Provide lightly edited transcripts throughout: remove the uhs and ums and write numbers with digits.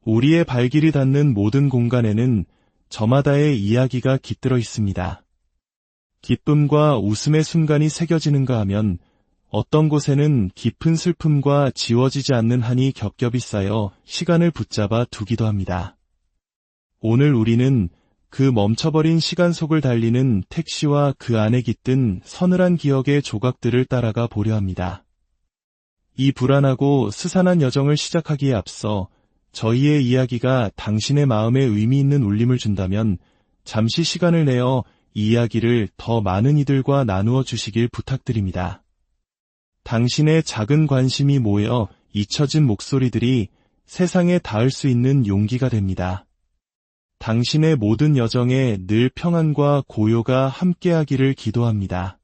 우리의 발길이 닿는 모든 공간에는 저마다의 이야기가 깃들어 있습니다. 기쁨과 웃음의 순간이 새겨지는가 하면 어떤 곳에는 깊은 슬픔과 지워지지 않는 한이 겹겹이 쌓여 시간을 붙잡아 두기도 합니다. 오늘 우리는 그 멈춰버린 시간 속을 달리는 택시와 그 안에 깃든 서늘한 기억의 조각들을 따라가 보려 합니다. 이 불안하고 스산한 여정을 시작하기에 앞서 저희의 이야기가 당신의 마음에 의미 있는 울림을 준다면 잠시 시간을 내어 이 이야기를 더 많은 이들과 나누어 주시길 부탁드립니다. 당신의 작은 관심이 모여 잊혀진 목소리들이 세상에 닿을 수 있는 용기가 됩니다. 당신의 모든 여정에 늘 평안과 고요가 함께하기를 기도합니다.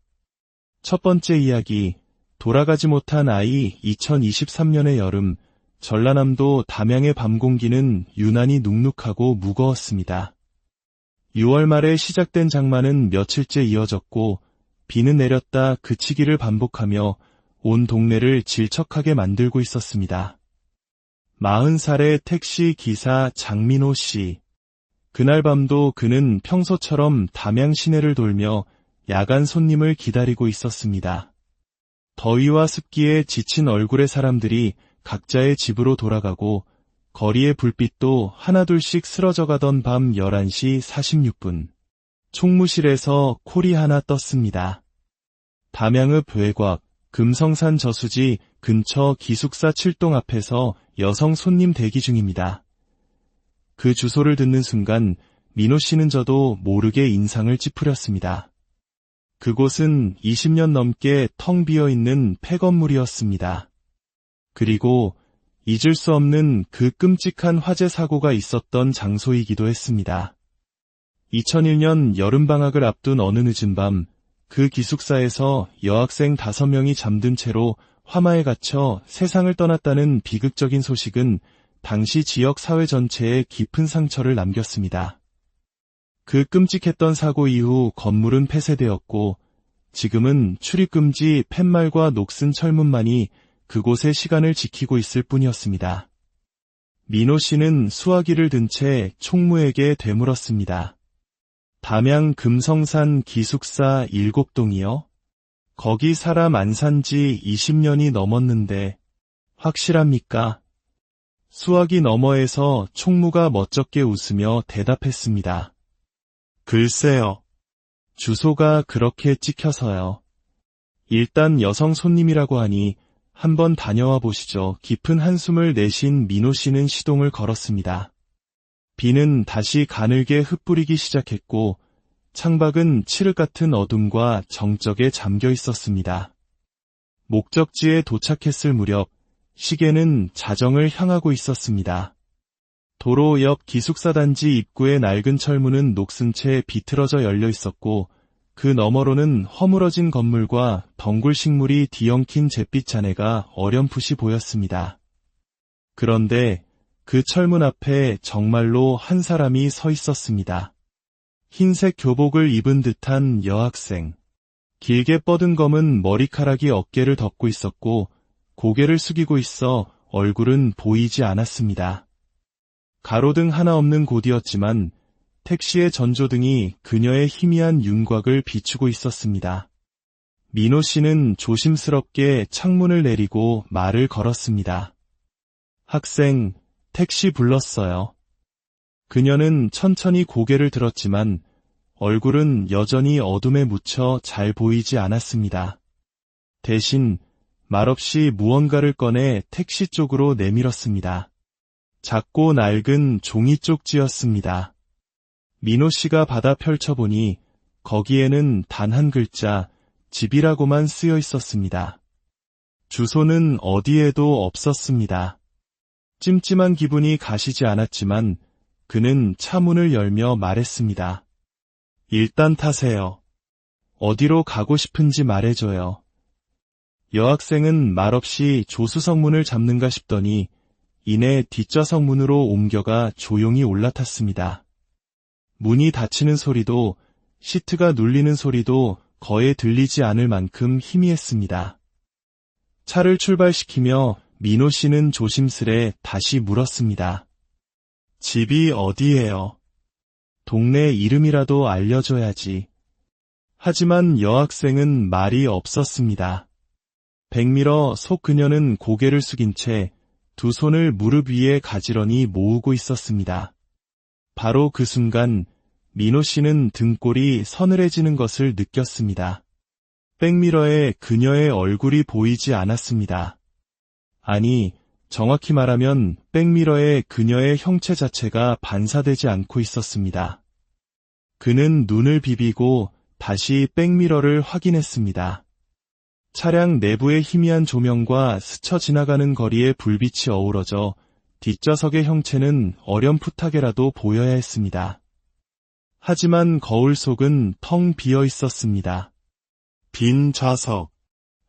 첫 번째 이야기, 돌아가지 못한 아이. 2023년의 여름, 전라남도 담양의 밤 공기는 유난히 눅눅하고 무거웠습니다. 6월 말에 시작된 장마는 며칠째 이어졌고 비는 내렸다 그치기를 반복하며 온 동네를 질척하게 만들고 있었습니다. 40살의 택시 기사 장민호 씨. 그날 밤도 그는 평소처럼 담양 시내를 돌며 야간 손님을 기다리고 있었습니다. 더위와 습기에 지친 얼굴의 사람들이 각자의 집으로 돌아가고 거리의 불빛도 하나둘씩 쓰러져가던 밤 11시 46분. 총무실에서 콜이 하나 떴습니다. 담양읍 외곽 금성산 저수지 근처 기숙사 7동 앞에서 여성 손님 대기 중입니다. 그 주소를 듣는 순간 민호 씨는 저도 모르게 인상을 찌푸렸습니다. 그곳은 20년 넘게 텅 비어있는 폐건물이었습니다. 그리고 잊을 수 없는 그 끔찍한 화재 사고가 있었던 장소이기도 했습니다. 2001년 여름방학을 앞둔 어느 늦은 밤, 그 기숙사에서 여학생 5명이 잠든 채로 화마에 갇혀 세상을 떠났다는 비극적인 소식은 당시 지역 사회 전체에 깊은 상처를 남겼습니다. 그 끔찍했던 사고 이후 건물은 폐쇄되었고 지금은 출입금지 팻말과 녹슨 철문만이 그곳의 시간을 지키고 있을 뿐이었습니다. 민호 씨는 수화기를 든 채 총무에게 되물었습니다. 담양 금성산 기숙사 7동이요? 거기 사람 안 산 지 20년이 넘었는데 확실합니까? 수화기 너머에서 총무가 멋쩍게 웃으며 대답했습니다. 글쎄요. 주소가 그렇게 찍혀서요. 일단 여성 손님이라고 하니 한번 다녀와 보시죠. 깊은 한숨을 내쉰 민호 씨는 시동을 걸었습니다. 비는 다시 가늘게 흩뿌리기 시작했고 창밖은 칠흑 같은 어둠과 정적에 잠겨 있었습니다. 목적지에 도착했을 무렵 시계는 자정을 향하고 있었습니다. 도로 옆 기숙사 단지 입구의 낡은 철문은 녹슨 채 비틀어져 열려 있었고 그 너머로는 허물어진 건물과 덩굴 식물이 뒤엉킨 잿빛 잔해가 어렴풋이 보였습니다. 그런데 그 철문 앞에 정말로 한 사람이 서 있었습니다. 흰색 교복을 입은 듯한 여학생. 길게 뻗은 검은 머리카락이 어깨를 덮고 있었고 고개를 숙이고 있어 얼굴은 보이지 않았습니다. 가로등 하나 없는 곳이었지만 택시의 전조등이 그녀의 희미한 윤곽을 비추고 있었습니다. 민호 씨는 조심스럽게 창문을 내리고 말을 걸었습니다. 학생, 택시 불렀어요. 그녀는 천천히 고개를 들었지만 얼굴은 여전히 어둠에 묻혀 잘 보이지 않았습니다. 대신 말없이 무언가를 꺼내 택시 쪽으로 내밀었습니다. 작고 낡은 종이 쪽지였습니다. 민호 씨가 받아 펼쳐보니 거기에는 단 한 글자, 집이라고만 쓰여 있었습니다. 주소는 어디에도 없었습니다. 찜찜한 기분이 가시지 않았지만 그는 차문을 열며 말했습니다. 일단 타세요. 어디로 가고 싶은지 말해줘요. 여학생은 말없이 조수석 문을 잡는가 싶더니 이내 뒷좌석 문으로 옮겨가 조용히 올라탔습니다. 문이 닫히는 소리도 시트가 눌리는 소리도 거의 들리지 않을 만큼 희미했습니다. 차를 출발시키며 민호 씨는 조심스레 다시 물었습니다. 집이 어디예요? 동네 이름이라도 알려줘야지. 하지만 여학생은 말이 없었습니다. 백미러 속 그녀는 고개를 숙인 채 두 손을 무릎 위에 가지런히 모으고 있었습니다. 바로 그 순간 민호 씨는 등골이 서늘해지는 것을 느꼈습니다. 백미러에 그녀의 얼굴이 보이지 않았습니다. 아니, 정확히 말하면 백미러에 그녀의 형체 자체가 반사되지 않고 있었습니다. 그는 눈을 비비고 다시 백미러를 확인했습니다. 차량 내부의 희미한 조명과 스쳐 지나가는 거리의 불빛이 어우러져 뒷좌석의 형체는 어렴풋하게라도 보여야 했습니다. 하지만 거울 속은 텅 비어 있었습니다. 빈 좌석,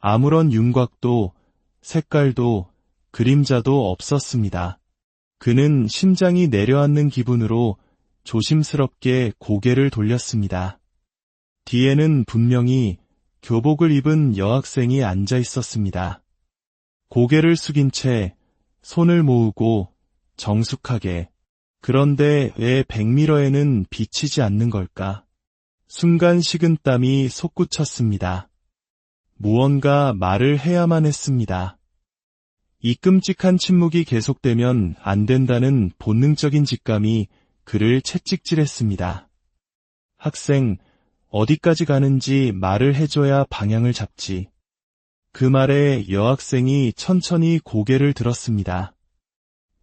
아무런 윤곽도, 색깔도, 그림자도 없었습니다. 그는 심장이 내려앉는 기분으로 조심스럽게 고개를 돌렸습니다. 뒤에는 분명히 교복을 입은 여학생이 앉아 있었습니다. 고개를 숙인 채 손을 모으고 정숙하게. 그런데 왜 백미러에는 비치지 않는 걸까? 순간 식은땀이 솟구쳤습니다. 무언가 말을 해야만 했습니다. 이 끔찍한 침묵이 계속되면 안 된다는 본능적인 직감이 그를 채찍질했습니다. 학생, 어디까지 가는지 말을 해줘야 방향을 잡지. 그 말에 여학생이 천천히 고개를 들었습니다.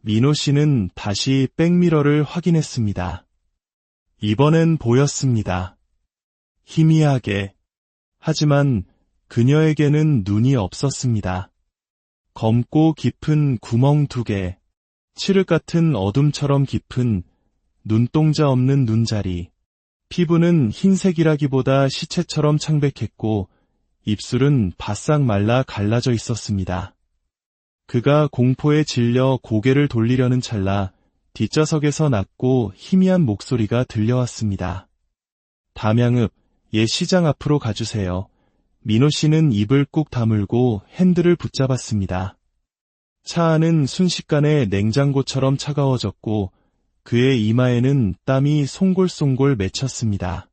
민호 씨는 다시 백미러를 확인했습니다. 이번엔 보였습니다. 희미하게. 하지만 그녀에게는 눈이 없었습니다. 검고 깊은 구멍 2개, 칠흑 같은 어둠처럼 깊은 눈동자 없는 눈자리. 피부는 흰색이라기보다 시체처럼 창백했고 입술은 바싹 말라 갈라져 있었습니다. 그가 공포에 질려 고개를 돌리려는 찰나 뒷좌석에서 낮고 희미한 목소리가 들려왔습니다. 담양읍, 예 시장 앞으로 가주세요. 민호 씨는 입을 꾹 다물고 핸들을 붙잡았습니다. 차 안은 순식간에 냉장고처럼 차가워졌고 그의 이마에는 땀이 송골송골 맺혔습니다.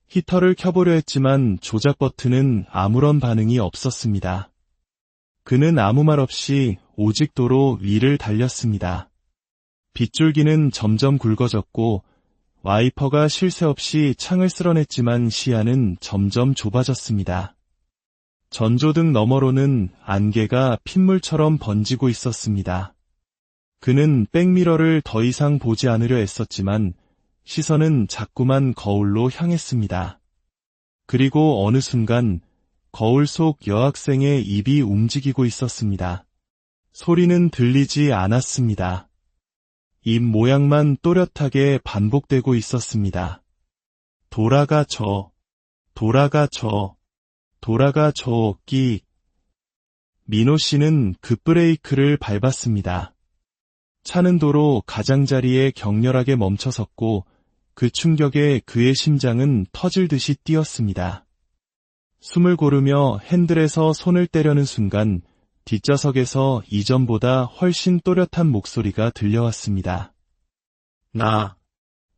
히터를 켜보려 했지만 조작 버튼은 아무런 반응이 없었습니다. 그는 아무 말 없이 오직 도로 위를 달렸습니다. 빗줄기는 점점 굵어졌고 와이퍼가 쉴 새 없이 창을 쓸어냈지만 시야는 점점 좁아졌습니다. 전조등 너머로는 안개가 핏물처럼 번지고 있었습니다. 그는 백미러를 더 이상 보지 않으려 애썼지만 시선은 자꾸만 거울로 향했습니다. 그리고 어느 순간 거울 속 여학생의 입이 움직이고 있었습니다. 소리는 들리지 않았습니다. 입 모양만 또렷하게 반복되고 있었습니다. 돌아가 줘, 돌아가 줘, 돌아가 줘, 끼. 민호 씨는 급브레이크를 밟았습니다. 차는 도로 가장자리에 격렬하게 멈춰섰고 그 충격에 그의 심장은 터질 듯이 뛰었습니다. 숨을 고르며 핸들에서 손을 떼려는 순간 뒷좌석에서 이전보다 훨씬 또렷한 목소리가 들려왔습니다. 나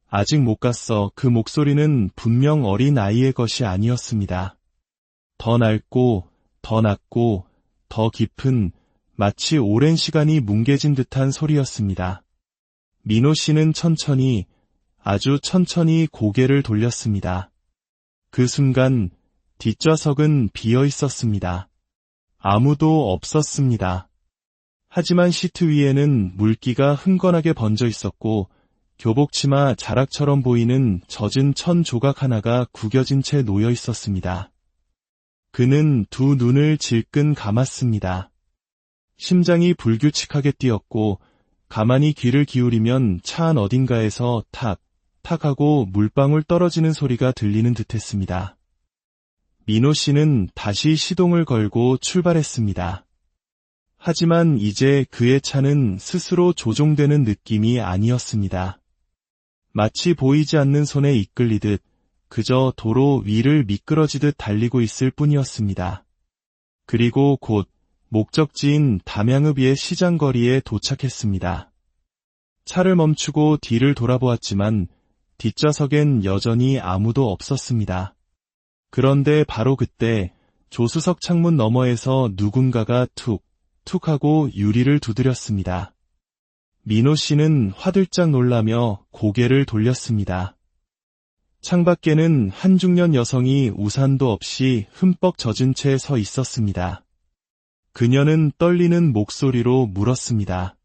아직 못 갔어. 그 목소리는 분명 어린 아이의 것이 아니었습니다. 더 낡고 더 낮고 더 깊은 마치 오랜 시간이 뭉개진 듯한 소리였습니다. 민호 씨는 천천히, 아주 천천히 고개를 돌렸습니다. 그 순간 뒷좌석은 비어 있었습니다. 아무도 없었습니다. 하지만 시트 위에는 물기가 흥건하게 번져 있었고 교복치마 자락처럼 보이는 젖은 천 조각 하나가 구겨진 채 놓여 있었습니다. 그는 두 눈을 질끈 감았습니다. 심장이 불규칙하게 뛰었고 가만히 귀를 기울이면 차 안 어딘가에서 탁, 탁 하고 물방울 떨어지는 소리가 들리는 듯했습니다. 민호 씨는 다시 시동을 걸고 출발했습니다. 하지만 이제 그의 차는 스스로 조종되는 느낌이 아니었습니다. 마치 보이지 않는 손에 이끌리듯 그저 도로 위를 미끄러지듯 달리고 있을 뿐이었습니다. 그리고 곧 목적지인 담양읍의 시장거리에 도착했습니다. 차를 멈추고 뒤를 돌아보았지만 뒷좌석엔 여전히 아무도 없었습니다. 그런데 바로 그때 조수석 창문 너머에서 누군가가 툭 하고 유리를 두드렸습니다. 민호 씨는 화들짝 놀라며 고개를 돌렸습니다. 창밖에는 한 중년 여성이 우산도 없이 흠뻑 젖은 채 서 있었습니다. 그녀는 떨리는 목소리로 물었습니다.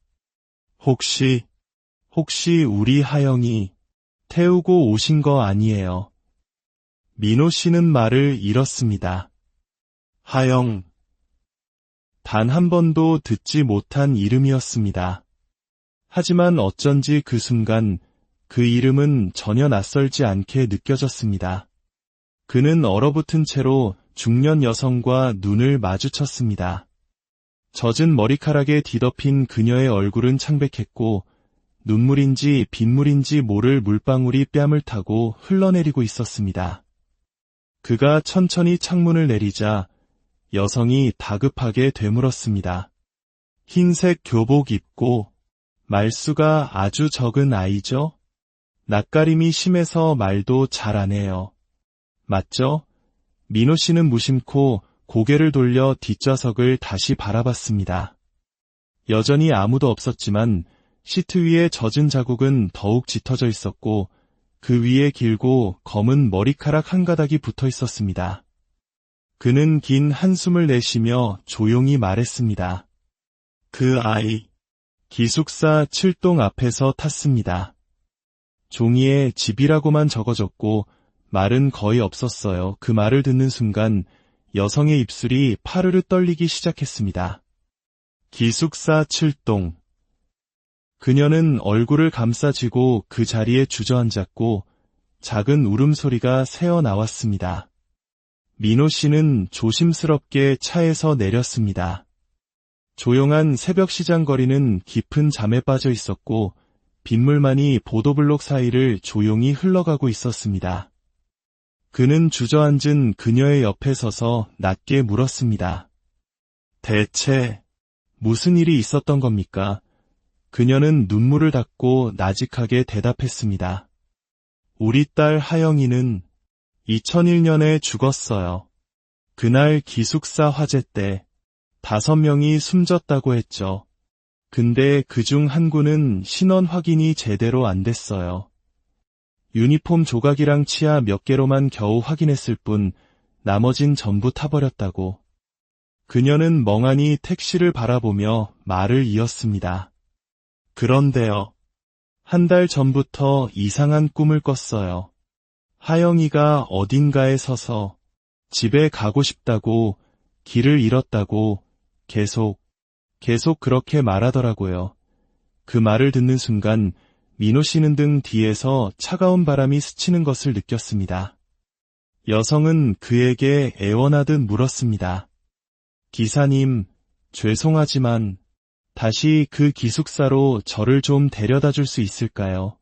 혹시 우리 하영이 태우고 오신 거 아니에요? 민호 씨는 말을 잃었습니다. 하영. 단 한 번도 듣지 못한 이름이었습니다. 하지만 어쩐지 그 순간 그 이름은 전혀 낯설지 않게 느껴졌습니다. 그는 얼어붙은 채로 중년 여성과 눈을 마주쳤습니다. 젖은 머리카락에 뒤덮인 그녀의 얼굴은 창백했고 눈물인지 빗물인지 모를 물방울이 뺨을 타고 흘러내리고 있었습니다. 그가 천천히 창문을 내리자 여성이 다급하게 되물었습니다. 흰색 교복 입고 말수가 아주 적은 아이죠? 낯가림이 심해서 말도 잘 안 해요. 맞죠? 민호 씨는 무심코 고개를 돌려 뒷좌석을 다시 바라봤습니다. 여전히 아무도 없었지만 시트 위에 젖은 자국은 더욱 짙어져 있었고 그 위에 길고 검은 머리카락 한 가닥이 붙어 있었습니다. 그는 긴 한숨을 내쉬며 조용히 말했습니다. 그 아이, 기숙사 7동 앞에서 탔습니다. 종이에 집이라고만 적어졌고 말은 거의 없었어요. 그 말을 듣는 순간 여성의 입술이 파르르 떨리기 시작했습니다. 기숙사 7동. 그녀는 얼굴을 감싸쥐고 그 자리에 주저앉았고 작은 울음소리가 새어나왔습니다. 민호 씨는 조심스럽게 차에서 내렸습니다. 조용한 새벽 시장 거리는 깊은 잠에 빠져 있었고 빗물만이 보도블록 사이를 조용히 흘러가고 있었습니다. 그는 주저앉은 그녀의 옆에 서서 낮게 물었습니다. 대체 무슨 일이 있었던 겁니까? 그녀는 눈물을 닦고 나직하게 대답했습니다. 우리 딸 하영이는 2001년에 죽었어요. 그날 기숙사 화재 때 5명이 숨졌다고 했죠. 근데 그중 한 구는 신원 확인이 제대로 안 됐어요. 유니폼 조각이랑 치아 몇 개로만 겨우 확인했을 뿐 나머진 전부 타버렸다고. 그녀는 멍하니 택시를 바라보며 말을 이었습니다. 그런데요. 한 달 전부터 이상한 꿈을 꿨어요. 하영이가 어딘가에 서서 집에 가고 싶다고, 길을 잃었다고 계속 그렇게 말하더라고요. 그 말을 듣는 순간 민호 씨는 등 뒤에서 차가운 바람이 스치는 것을 느꼈습니다. 여성은 그에게 애원하듯 물었습니다. 기사님, 죄송하지만 다시 그 기숙사로 저를 좀 데려다 줄 수 있을까요?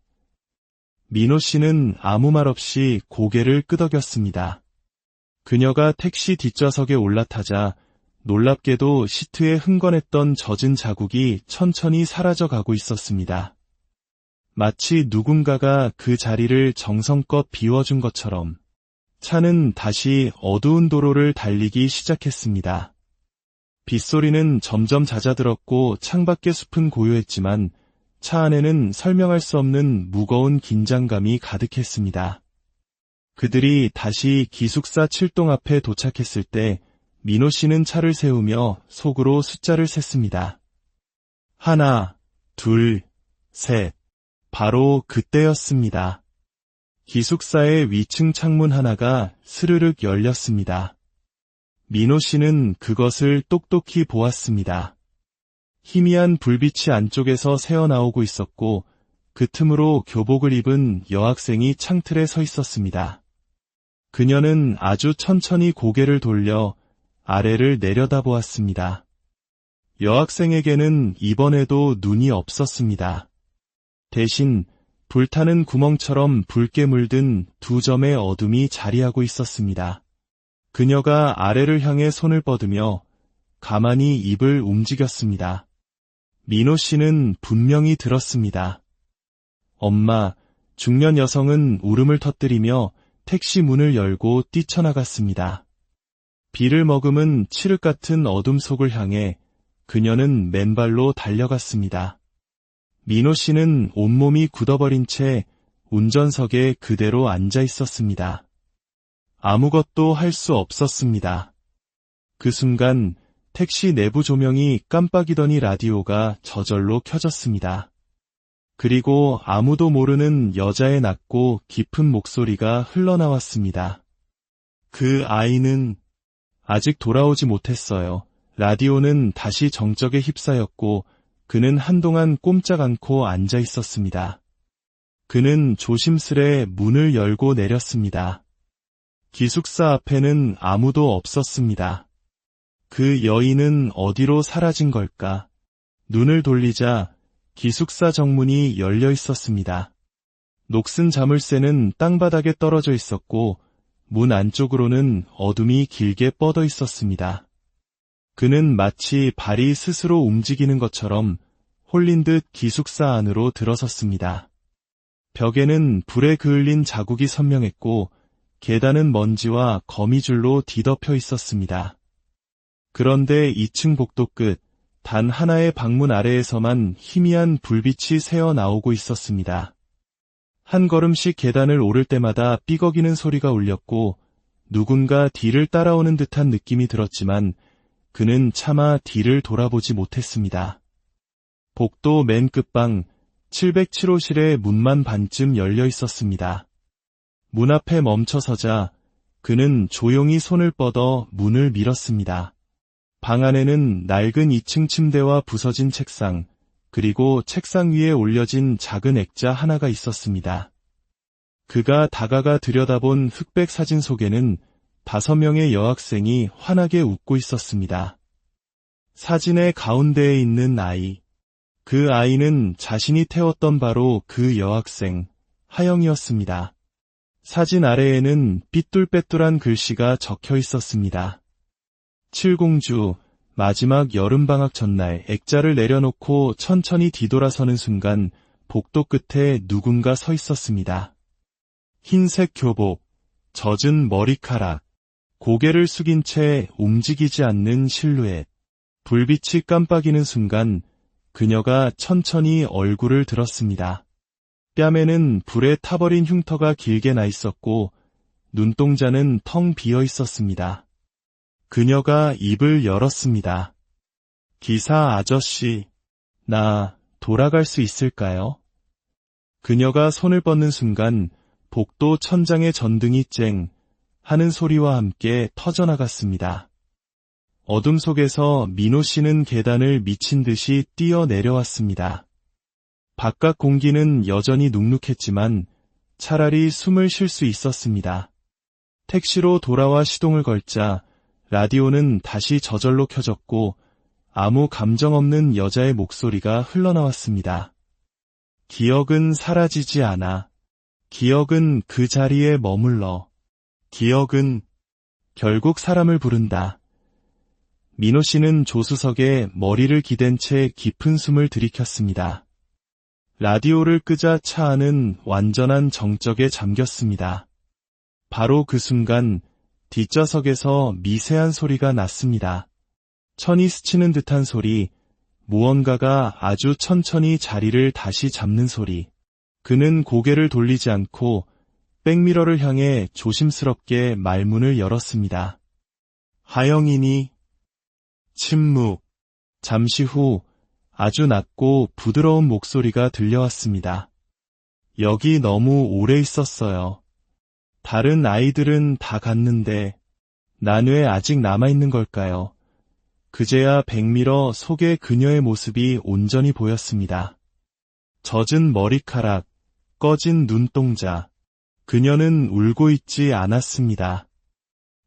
민호 씨는 아무 말 없이 고개를 끄덕였습니다. 그녀가 택시 뒷좌석에 올라타자 놀랍게도 시트에 흥건했던 젖은 자국이 천천히 사라져가고 있었습니다. 마치 누군가가 그 자리를 정성껏 비워준 것처럼 차는 다시 어두운 도로를 달리기 시작했습니다. 빗소리는 점점 잦아들었고 창밖의 숲은 고요했지만 차 안에는 설명할 수 없는 무거운 긴장감이 가득했습니다. 그들이 다시 기숙사 7동 앞에 도착했을 때 민호 씨는 차를 세우며 속으로 숫자를 셌습니다. 1, 2, 3. 바로 그때였습니다. 기숙사의 위층 창문 하나가 스르륵 열렸습니다. 민호 씨는 그것을 똑똑히 보았습니다. 희미한 불빛이 안쪽에서 새어나오고 있었고 그 틈으로 교복을 입은 여학생이 창틀에 서 있었습니다. 그녀는 아주 천천히 고개를 돌려 아래를 내려다보았습니다. 여학생에게는 이번에도 눈이 없었습니다. 대신 불타는 구멍처럼 붉게 물든 2점의 어둠이 자리하고 있었습니다. 그녀가 아래를 향해 손을 뻗으며 가만히 입을 움직였습니다. 민호 씨는 분명히 들었습니다. 엄마, 중년 여성은 울음을 터뜨리며 택시 문을 열고 뛰쳐나갔습니다. 비를 머금은 칠흑 같은 어둠 속을 향해 그녀는 맨발로 달려갔습니다. 민호 씨는 온몸이 굳어버린 채 운전석에 그대로 앉아 있었습니다. 아무것도 할 수 없었습니다. 그 순간 택시 내부 조명이 깜빡이더니 라디오가 저절로 켜졌습니다. 그리고 아무도 모르는 여자의 낮고 깊은 목소리가 흘러나왔습니다. 그 아이는 아직 돌아오지 못했어요. 라디오는 다시 정적에 휩싸였고 그는 한동안 꼼짝 않고 앉아 있었습니다. 그는 조심스레 문을 열고 내렸습니다. 기숙사 앞에는 아무도 없었습니다. 그 여인은 어디로 사라진 걸까? 눈을 돌리자 기숙사 정문이 열려 있었습니다. 녹슨 자물쇠는 땅바닥에 떨어져 있었고 문 안쪽으로는 어둠이 길게 뻗어 있었습니다. 그는 마치 발이 스스로 움직이는 것처럼 홀린 듯 기숙사 안으로 들어섰습니다. 벽에는 불에 그을린 자국이 선명했고 계단은 먼지와 거미줄로 뒤덮여 있었습니다. 그런데 2층 복도 끝, 단 하나의 방문 아래에서만 희미한 불빛이 새어나오고 있었습니다. 한 걸음씩 계단을 오를 때마다 삐걱이는 소리가 울렸고 누군가 뒤를 따라오는 듯한 느낌이 들었지만 그는 차마 뒤를 돌아보지 못했습니다. 복도 맨 끝방 707호실의 문만 반쯤 열려 있었습니다. 문 앞에 멈춰서자 그는 조용히 손을 뻗어 문을 밀었습니다. 방 안에는 낡은 2층 침대와 부서진 책상, 그리고 책상 위에 올려진 작은 액자 하나가 있었습니다. 그가 다가가 들여다본 흑백 사진 속에는 5명의 여학생이 환하게 웃고 있었습니다. 사진의 가운데에 있는 아이, 그 아이는 자신이 태웠던 바로 그 여학생, 하영이었습니다. 사진 아래에는 삐뚤빼뚤한 글씨가 적혀 있었습니다. 칠공주, 마지막 여름방학 전날 액자를 내려놓고 천천히 뒤돌아서는 순간 복도 끝에 누군가 서 있었습니다. 흰색 교복, 젖은 머리카락, 고개를 숙인 채 움직이지 않는 실루엣. 불빛이 깜빡이는 순간 그녀가 천천히 얼굴을 들었습니다. 뺨에는 불에 타버린 흉터가 길게 나 있었고 눈동자는 텅 비어 있었습니다. 그녀가 입을 열었습니다. 기사 아저씨, 나 돌아갈 수 있을까요? 그녀가 손을 뻗는 순간 복도 천장의 전등이 쨍 하는 소리와 함께 터져나갔습니다. 어둠 속에서 민호 씨는 계단을 미친 듯이 뛰어 내려왔습니다. 바깥 공기는 여전히 눅눅했지만 차라리 숨을 쉴 수 있었습니다. 택시로 돌아와 시동을 걸자 라디오는 다시 저절로 켜졌고 아무 감정 없는 여자의 목소리가 흘러나왔습니다. 기억은 사라지지 않아. 기억은 그 자리에 머물러. 기억은 결국 사람을 부른다. 민호 씨는 조수석에 머리를 기댄 채 깊은 숨을 들이켰습니다. 라디오를 끄자 차 안은 완전한 정적에 잠겼습니다. 바로 그 순간 뒷좌석에서 미세한 소리가 났습니다. 천이 스치는 듯한 소리, 무언가가 아주 천천히 자리를 다시 잡는 소리. 그는 고개를 돌리지 않고 백미러를 향해 조심스럽게 말문을 열었습니다. 하영이니? 침묵. 잠시 후 아주 낮고 부드러운 목소리가 들려왔습니다. 여기 너무 오래 있었어요. 다른 아이들은 다 갔는데 난 왜 아직 남아있는 걸까요? 그제야 백미러 속에 그녀의 모습이 온전히 보였습니다. 젖은 머리카락, 꺼진 눈동자. 그녀는 울고 있지 않았습니다.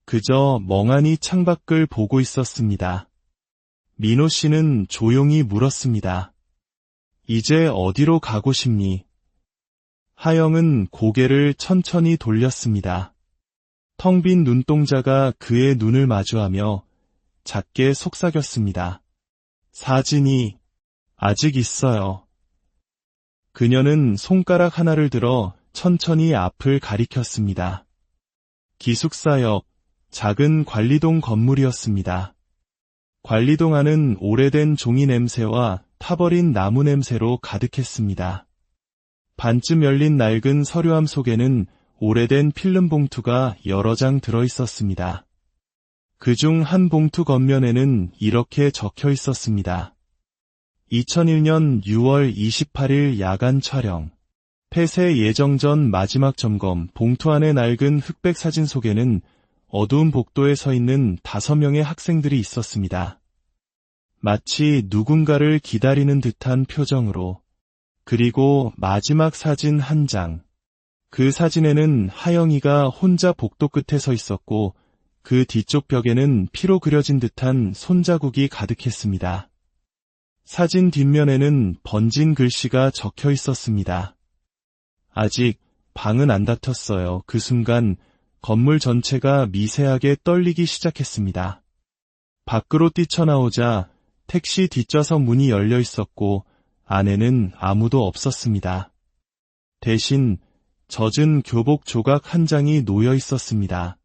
그저 멍하니 창밖을 보고 있었습니다. 민호 씨는 조용히 물었습니다. 이제 어디로 가고 싶니? 하영은 고개를 천천히 돌렸습니다. 텅 빈 눈동자가 그의 눈을 마주하며 작게 속삭였습니다. 사진이 아직 있어요. 그녀는 손가락 하나를 들어 천천히 앞을 가리켰습니다. 기숙사역, 작은 관리동 건물이었습니다. 관리동 안은 오래된 종이 냄새와 타버린 나무 냄새로 가득했습니다. 반쯤 열린 낡은 서류함 속에는 오래된 필름 봉투가 여러 장 들어 있었습니다. 그중 한 봉투 겉면에는 이렇게 적혀 있었습니다. 2001년 6월 28일 야간 촬영. 폐쇄 예정 전 마지막 점검. 봉투 안의 낡은 흑백 사진 속에는 어두운 복도에 서 있는 5명의 학생들이 있었습니다. 마치 누군가를 기다리는 듯한 표정으로. 그리고 마지막 사진 한 장. 그 사진에는 하영이가 혼자 복도 끝에 서 있었고 그 뒤쪽 벽에는 피로 그려진 듯한 손자국이 가득했습니다. 사진 뒷면에는 번진 글씨가 적혀 있었습니다. 아직 방은 안 닫혔어요. 그 순간 건물 전체가 미세하게 떨리기 시작했습니다. 밖으로 뛰쳐나오자 택시 뒷좌석 문이 열려 있었고 안에는 아무도 없었습니다. 대신 젖은 교복 조각 한 장이 놓여 있었습니다.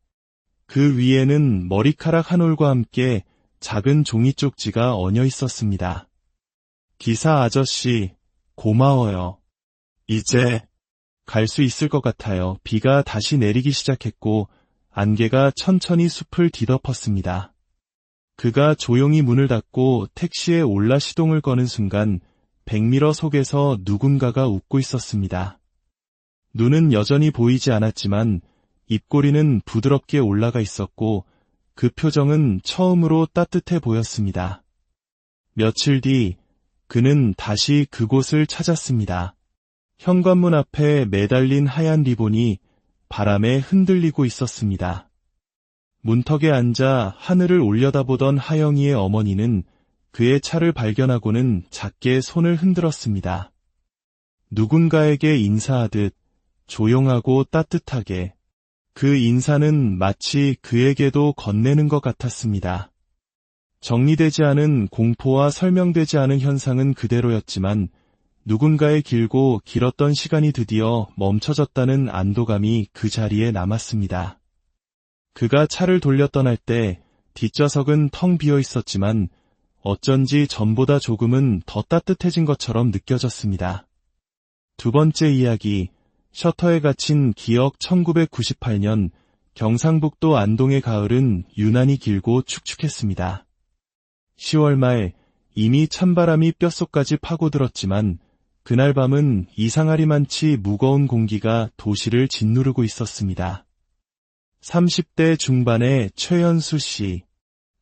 그 위에는 머리카락 한 올과 함께 작은 종이 쪽지가 얹어 있었습니다. 기사 아저씨, 고마워요. 이제 갈 수 있을 것 같아요. 비가 다시 내리기 시작했고 안개가 천천히 숲을 뒤덮었습니다. 그가 조용히 문을 닫고 택시에 올라 시동을 거는 순간 백미러 속에서 누군가가 웃고 있었습니다. 눈은 여전히 보이지 않았지만 입꼬리는 부드럽게 올라가 있었고 그 표정은 처음으로 따뜻해 보였습니다. 며칠 뒤 그는 다시 그곳을 찾았습니다. 현관문 앞에 매달린 하얀 리본이 바람에 흔들리고 있었습니다. 문턱에 앉아 하늘을 올려다보던 하영이의 어머니는 그의 차를 발견하고는 작게 손을 흔들었습니다. 누군가에게 인사하듯 조용하고 따뜻하게. 그 인사는 마치 그에게도 건네는 것 같았습니다. 정리되지 않은 공포와 설명되지 않은 현상은 그대로였지만 누군가의 길고 길었던 시간이 드디어 멈춰졌다는 안도감이 그 자리에 남았습니다. 그가 차를 돌려 떠날 때 뒷좌석은 텅 비어 있었지만 어쩐지 전보다 조금은 더 따뜻해진 것처럼 느껴졌습니다. 두 번째 이야기, 셔터에 갇힌 기억. 1998년 경상북도 안동의 가을은 유난히 길고 축축했습니다. 10월 말 이미 찬바람이 뼛속까지 파고들었지만 그날 밤은 이상하리만치 무거운 공기가 도시를 짓누르고 있었습니다. 30대 중반의 최연수 씨.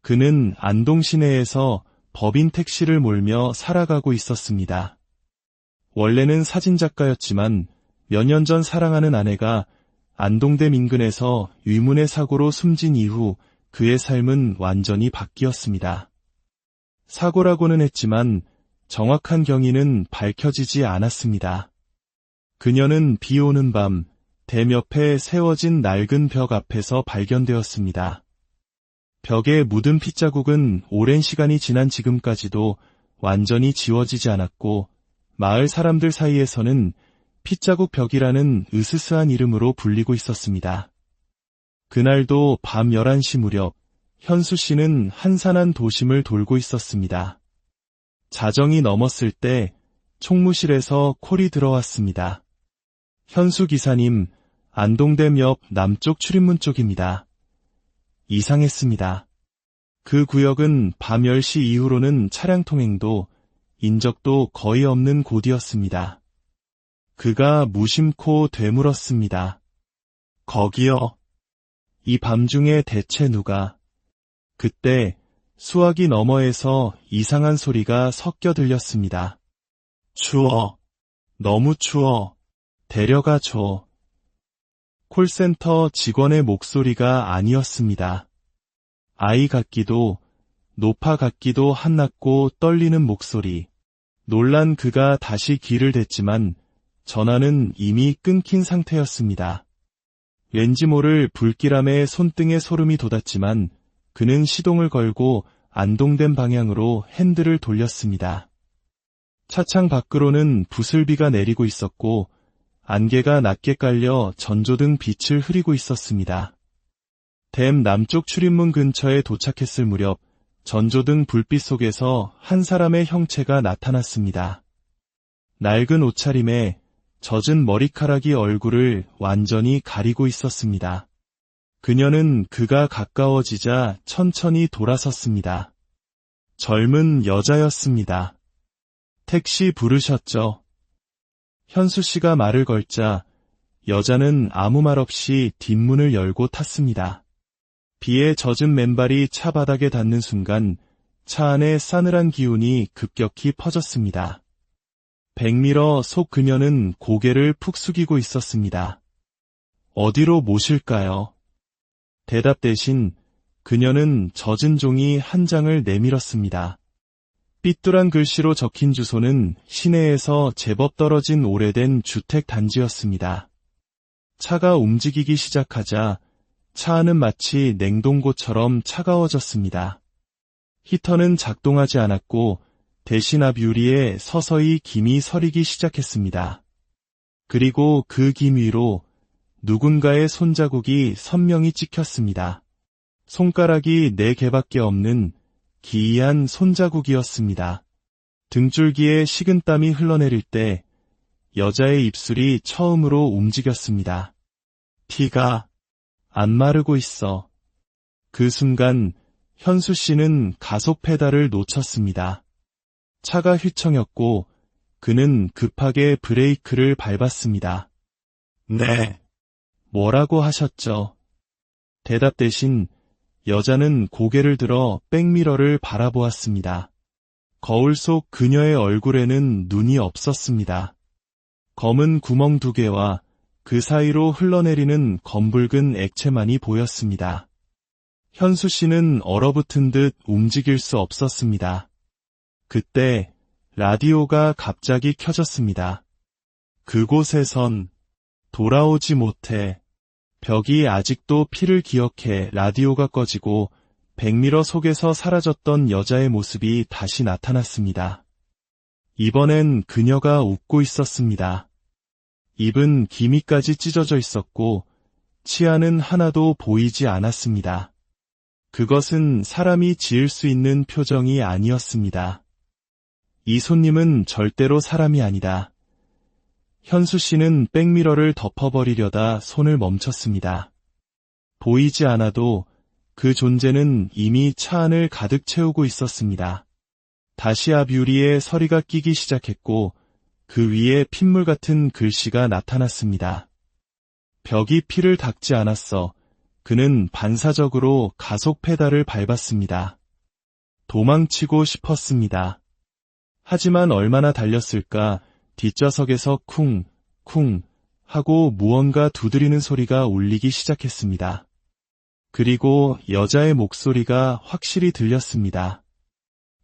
그는 안동 시내에서 법인 택시를 몰며 살아가고 있었습니다. 원래는 사진작가였지만 몇 년 전 사랑하는 아내가 안동댐 인근에서 위문의 사고로 숨진 이후 그의 삶은 완전히 바뀌었습니다. 사고라고는 했지만 정확한 경위는 밝혀지지 않았습니다. 그녀는 비 오는 밤 댐 옆에 세워진 낡은 벽 앞에서 발견되었습니다. 벽에 묻은 핏자국은 오랜 시간이 지난 지금까지도 완전히 지워지지 않았고 마을 사람들 사이에서는 핏자국 벽이라는 으스스한 이름으로 불리고 있었습니다. 그날도 밤 11시 무렵 현수 씨는 한산한 도심을 돌고 있었습니다. 자정이 넘었을 때 총무실에서 콜이 들어왔습니다. 현수 기사님, 안동댐 옆 남쪽 출입문 쪽입니다. 이상했습니다. 그 구역은 밤 10시 이후로는 차량 통행도, 인적도 거의 없는 곳이었습니다. 그가 무심코 되물었습니다. 거기요. 이 밤중에 대체 누가? 그때 수화기 너머에서 이상한 소리가 섞여 들렸습니다. 추워. 너무 추워. 데려가줘. 콜센터 직원의 목소리가 아니었습니다. 아이 같기도, 노파 같기도 한낮고 떨리는 목소리. 놀란 그가 다시 귀를 댔지만 전화는 이미 끊긴 상태였습니다. 왠지 모를 불길함에 손등에 소름이 돋았지만 그는 시동을 걸고 안동댐 방향으로 핸들을 돌렸습니다. 차창 밖으로는 부슬비가 내리고 있었고 안개가 낮게 깔려 전조등 빛을 흐리고 있었습니다. 댐 남쪽 출입문 근처에 도착했을 무렵 전조등 불빛 속에서 한 사람의 형체가 나타났습니다. 낡은 옷차림에 젖은 머리카락이 얼굴을 완전히 가리고 있었습니다. 그녀는 그가 가까워지자 천천히 돌아섰습니다. 젊은 여자였습니다. 택시 부르셨죠? 현수 씨가 말을 걸자 여자는 아무 말 없이 뒷문을 열고 탔습니다. 비에 젖은 맨발이 차 바닥에 닿는 순간 차 안에 싸늘한 기운이 급격히 퍼졌습니다. 백미러 속 그녀는 고개를 푹 숙이고 있었습니다. 어디로 모실까요? 대답 대신 그녀는 젖은 종이 한 장을 내밀었습니다. 삐뚤한 글씨로 적힌 주소는 시내에서 제법 떨어진 오래된 주택 단지였습니다. 차가 움직이기 시작하자 차 안은 마치 냉동고처럼 차가워졌습니다. 히터는 작동하지 않았고 대신 앞 유리에 서서히 김이 서리기 시작했습니다. 그리고 그 김 위로 누군가의 손자국이 선명히 찍혔습니다. 손가락이 4개밖에 없는 기이한 손자국이었습니다. 등줄기에 식은땀이 흘러내릴 때 여자의 입술이 처음으로 움직였습니다. 피가 안 마르고 있어. 그 순간 현수 씨는 가속 페달을 놓쳤습니다. 차가 휘청였고 그는 급하게 브레이크를 밟았습니다. 네. 뭐라고 하셨죠? 대답 대신 여자는 고개를 들어 백미러를 바라보았습니다. 거울 속 그녀의 얼굴에는 눈이 없었습니다. 검은 구멍 2개와 그 사이로 흘러내리는 검붉은 액체만이 보였습니다. 현수 씨는 얼어붙은 듯 움직일 수 없었습니다. 그때 라디오가 갑자기 켜졌습니다. 그곳에선 돌아오지 못해. 벽이 아직도 피를 기억해 라디오가 꺼지고 백미러 속에서 사라졌던 여자의 모습이 다시 나타났습니다. 이번엔 그녀가 웃고 있었습니다. 입은 기미까지 찢어져 있었고 치아는 하나도 보이지 않았습니다. 그것은 사람이 지을 수 있는 표정이 아니었습니다. 이 손님은 절대로 사람이 아니다. 현수 씨는 백미러를 덮어버리려다 손을 멈췄습니다. 보이지 않아도 그 존재는 이미 차 안을 가득 채우고 있었습니다. 다시 앞 유리에 서리가 끼기 시작했고 그 위에 핏물 같은 글씨가 나타났습니다. 벽이 피를 닦지 않았어. 그는 반사적으로 가속 페달을 밟았습니다. 도망치고 싶었습니다. 하지만 얼마나 달렸을까? 뒷좌석에서 쿵, 쿵 하고 무언가 두드리는 소리가 울리기 시작했습니다. 그리고 여자의 목소리가 확실히 들렸습니다.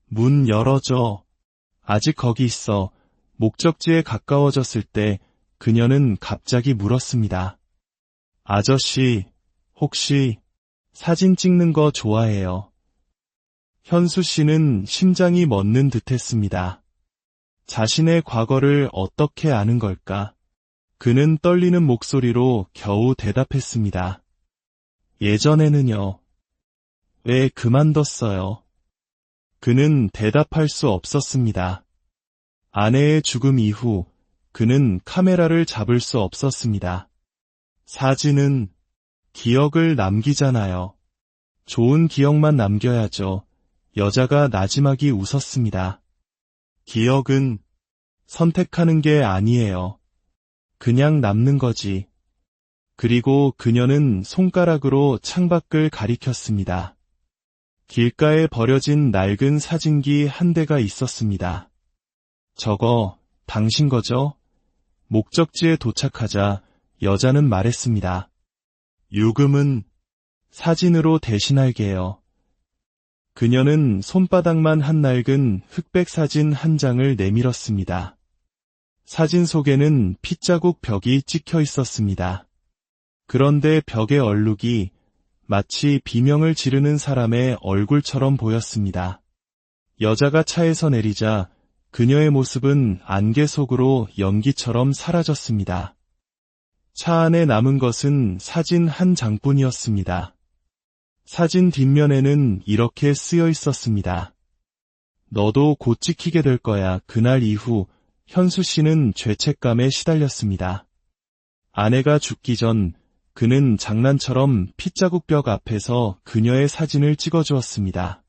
문 열어줘. 아직 거기 있어. 목적지에 가까워졌을 때 그녀는 갑자기 물었습니다. 아저씨, 혹시 사진 찍는 거 좋아해요? 현수 씨는 심장이 멎는 듯했습니다. 자신의 과거를 어떻게 아는 걸까? 그는 떨리는 목소리로 겨우 대답했습니다. 예전에는요. 왜 그만뒀어요? 그는 대답할 수 없었습니다. 아내의 죽음 이후 그는 카메라를 잡을 수 없었습니다. 사진은 기억을 남기잖아요. 좋은 기억만 남겨야죠. 여자가 나지막이 웃었습니다. 기억은 선택하는 게 아니에요. 그냥 남는 거지. 그리고 그녀는 손가락으로 창밖을 가리켰습니다. 길가에 버려진 낡은 사진기 한 대가 있었습니다. 저거 당신 거죠? 목적지에 도착하자 여자는 말했습니다. 요금은 사진으로 대신할게요. 그녀는 손바닥만 한 낡은 흑백 사진 한 장을 내밀었습니다. 사진 속에는 핏자국 벽이 찍혀 있었습니다. 그런데 벽의 얼룩이 마치 비명을 지르는 사람의 얼굴처럼 보였습니다. 여자가 차에서 내리자 그녀의 모습은 안개 속으로 연기처럼 사라졌습니다. 차 안에 남은 것은 사진 한 장뿐이었습니다. 사진 뒷면에는 이렇게 쓰여 있었습니다. 너도 곧 찍히게 될 거야. 그날 이후 현수 씨는 죄책감에 시달렸습니다. 아내가 죽기 전 그는 장난처럼 핏자국벽 앞에서 그녀의 사진을 찍어주었습니다.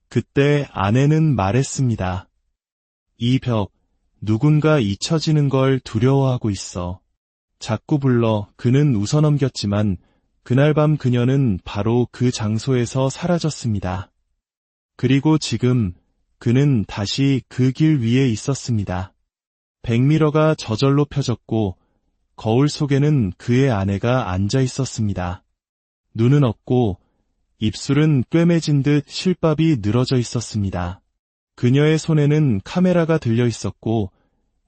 그때 아내는 말했습니다. 이 벽, 누군가 잊혀지는 걸 두려워하고 있어. 자꾸 불러. 그는 웃어넘겼지만 그날 밤 그녀는 바로 그 장소에서 사라졌습니다. 그리고 지금 그는 다시 그 길 위에 있었습니다. 백미러가 저절로 펴졌고 거울 속에는 그의 아내가 앉아 있었습니다. 눈은 없고 입술은 꿰매진 듯 실밥이 늘어져 있었습니다. 그녀의 손에는 카메라가 들려 있었고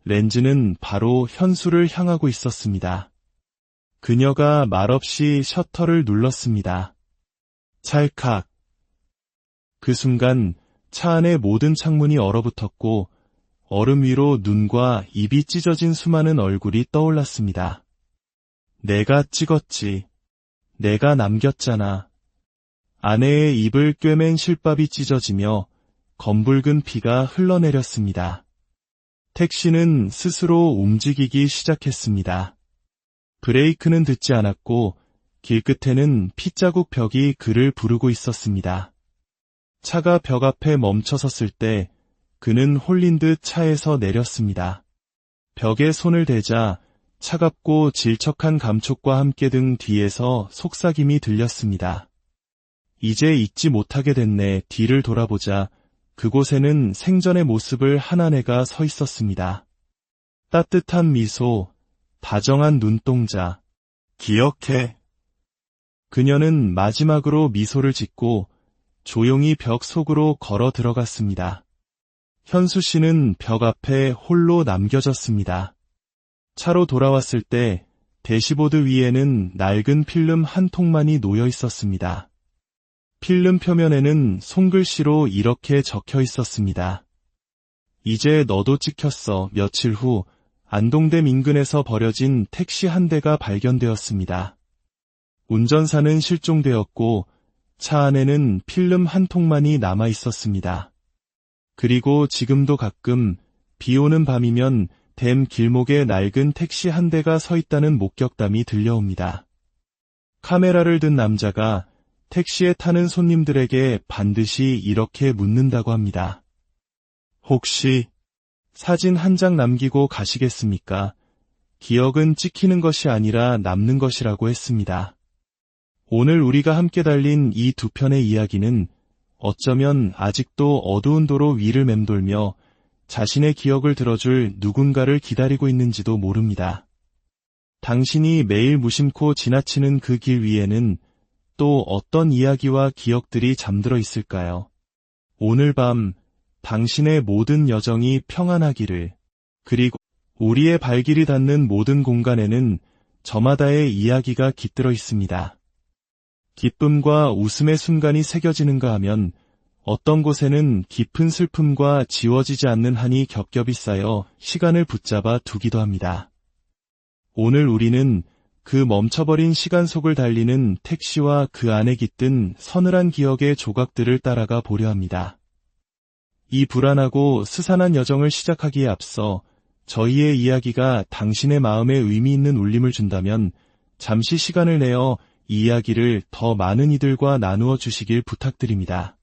렌즈는 바로 현수를 향하고 있었습니다. 그녀가 말없이 셔터를 눌렀습니다. 찰칵. 그 순간 차 안의 모든 창문이 얼어붙었고 얼음 위로 눈과 입이 찢어진 수많은 얼굴이 떠올랐습니다. 내가 찍었지. 내가 남겼잖아. 아내의 입을 꿰맨 실밥이 찢어지며 검붉은 피가 흘러내렸습니다. 택시는 스스로 움직이기 시작했습니다. 브레이크는 듣지 않았고 길끝에는 핏자국 벽이 그를 부르고 있었습니다. 차가 벽 앞에 멈춰섰을 때 그는 홀린 듯 차에서 내렸습니다. 벽에 손을 대자 차갑고 질척한 감촉과 함께 등 뒤에서 속삭임이 들렸습니다. 이제 잊지 못하게 됐네. 뒤를 돌아보자 그곳에는 생전의 모습을 한 아내가 서 있었습니다. 따뜻한 미소, 다정한 눈동자. 기억해. 그녀는 마지막으로 미소를 짓고 조용히 벽 속으로 걸어 들어갔습니다. 현수 씨는 벽 앞에 홀로 남겨졌습니다. 차로 돌아왔을 때 대시보드 위에는 낡은 필름 한 통만이 놓여 있었습니다. 필름 표면에는 손글씨로 이렇게 적혀 있었습니다. 이제 너도 찍혔어. 며칠 후 안동댐 인근에서 버려진 택시 한 대가 발견되었습니다. 운전사는 실종되었고 차 안에는 필름 한 통만이 남아 있었습니다. 그리고 지금도 가끔 비 오는 밤이면 댐 길목에 낡은 택시 한 대가 서 있다는 목격담이 들려옵니다. 카메라를 든 남자가 택시에 타는 손님들에게 반드시 이렇게 묻는다고 합니다. 혹시 사진 한 장 남기고 가시겠습니까? 기억은 찍히는 것이 아니라 남는 것이라고 했습니다. 오늘 우리가 함께 달린 이 두 편의 이야기는 어쩌면 아직도 어두운 도로 위를 맴돌며 자신의 기억을 들어줄 누군가를 기다리고 있는지도 모릅니다. 당신이 매일 무심코 지나치는 그 길 위에는 또 어떤 이야기와 기억들이 잠들어 있을까요? 오늘 밤 당신의 모든 여정이 평안하기를. 그리고 우리의 발길이 닿는 모든 공간에는 저마다의 이야기가 깃들어 있습니다. 기쁨과 웃음의 순간이 새겨지는가 하면 어떤 곳에는 깊은 슬픔과 지워지지 않는 한이 겹겹이 쌓여 시간을 붙잡아 두기도 합니다. 오늘 우리는 그 멈춰버린 시간 속을 달리는 택시와 그 안에 깃든 서늘한 기억의 조각들을 따라가 보려 합니다. 이 불안하고 스산한 여정을 시작하기에 앞서 저희의 이야기가 당신의 마음에 의미 있는 울림을 준다면 잠시 시간을 내어 이 이야기를 더 많은 이들과 나누어 주시길 부탁드립니다.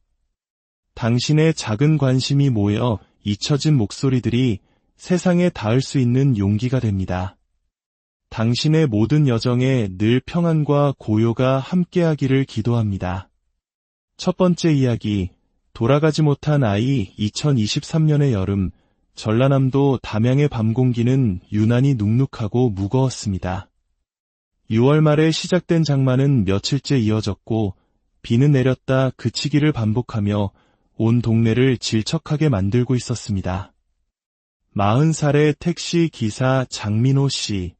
당신의 작은 관심이 모여 잊혀진 목소리들이 세상에 닿을 수 있는 용기가 됩니다. 당신의 모든 여정에 늘 평안과 고요가 함께하기를 기도합니다. 첫 번째 이야기, 돌아가지 못한 아이. 2023년의 여름, 전라남도 담양의 밤 공기는 유난히 눅눅하고 무거웠습니다. 6월 말에 시작된 장마는 며칠째 이어졌고 비는 내렸다 그치기를 반복하며 온 동네를 질척하게 만들고 있었습니다. 40살의 택시 기사 장민호 씨.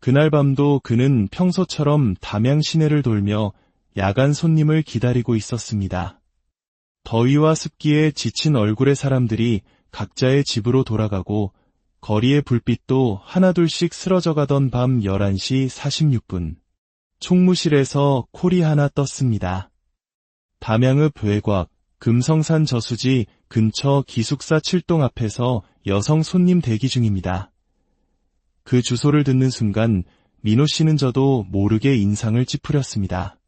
그날 밤도 그는 평소처럼 담양 시내를 돌며 야간 손님을 기다리고 있었습니다. 더위와 습기에 지친 얼굴의 사람들이 각자의 집으로 돌아가고 거리의 불빛도 하나둘씩 쓰러져가던 밤 11시 46분. 총무실에서 콜이 하나 떴습니다. 담양읍 외곽 금성산 저수지 근처 기숙사 7동 앞에서 여성 손님 대기 중입니다. 그 주소를 듣는 순간 민호 씨는 저도 모르게 인상을 찌푸렸습니다.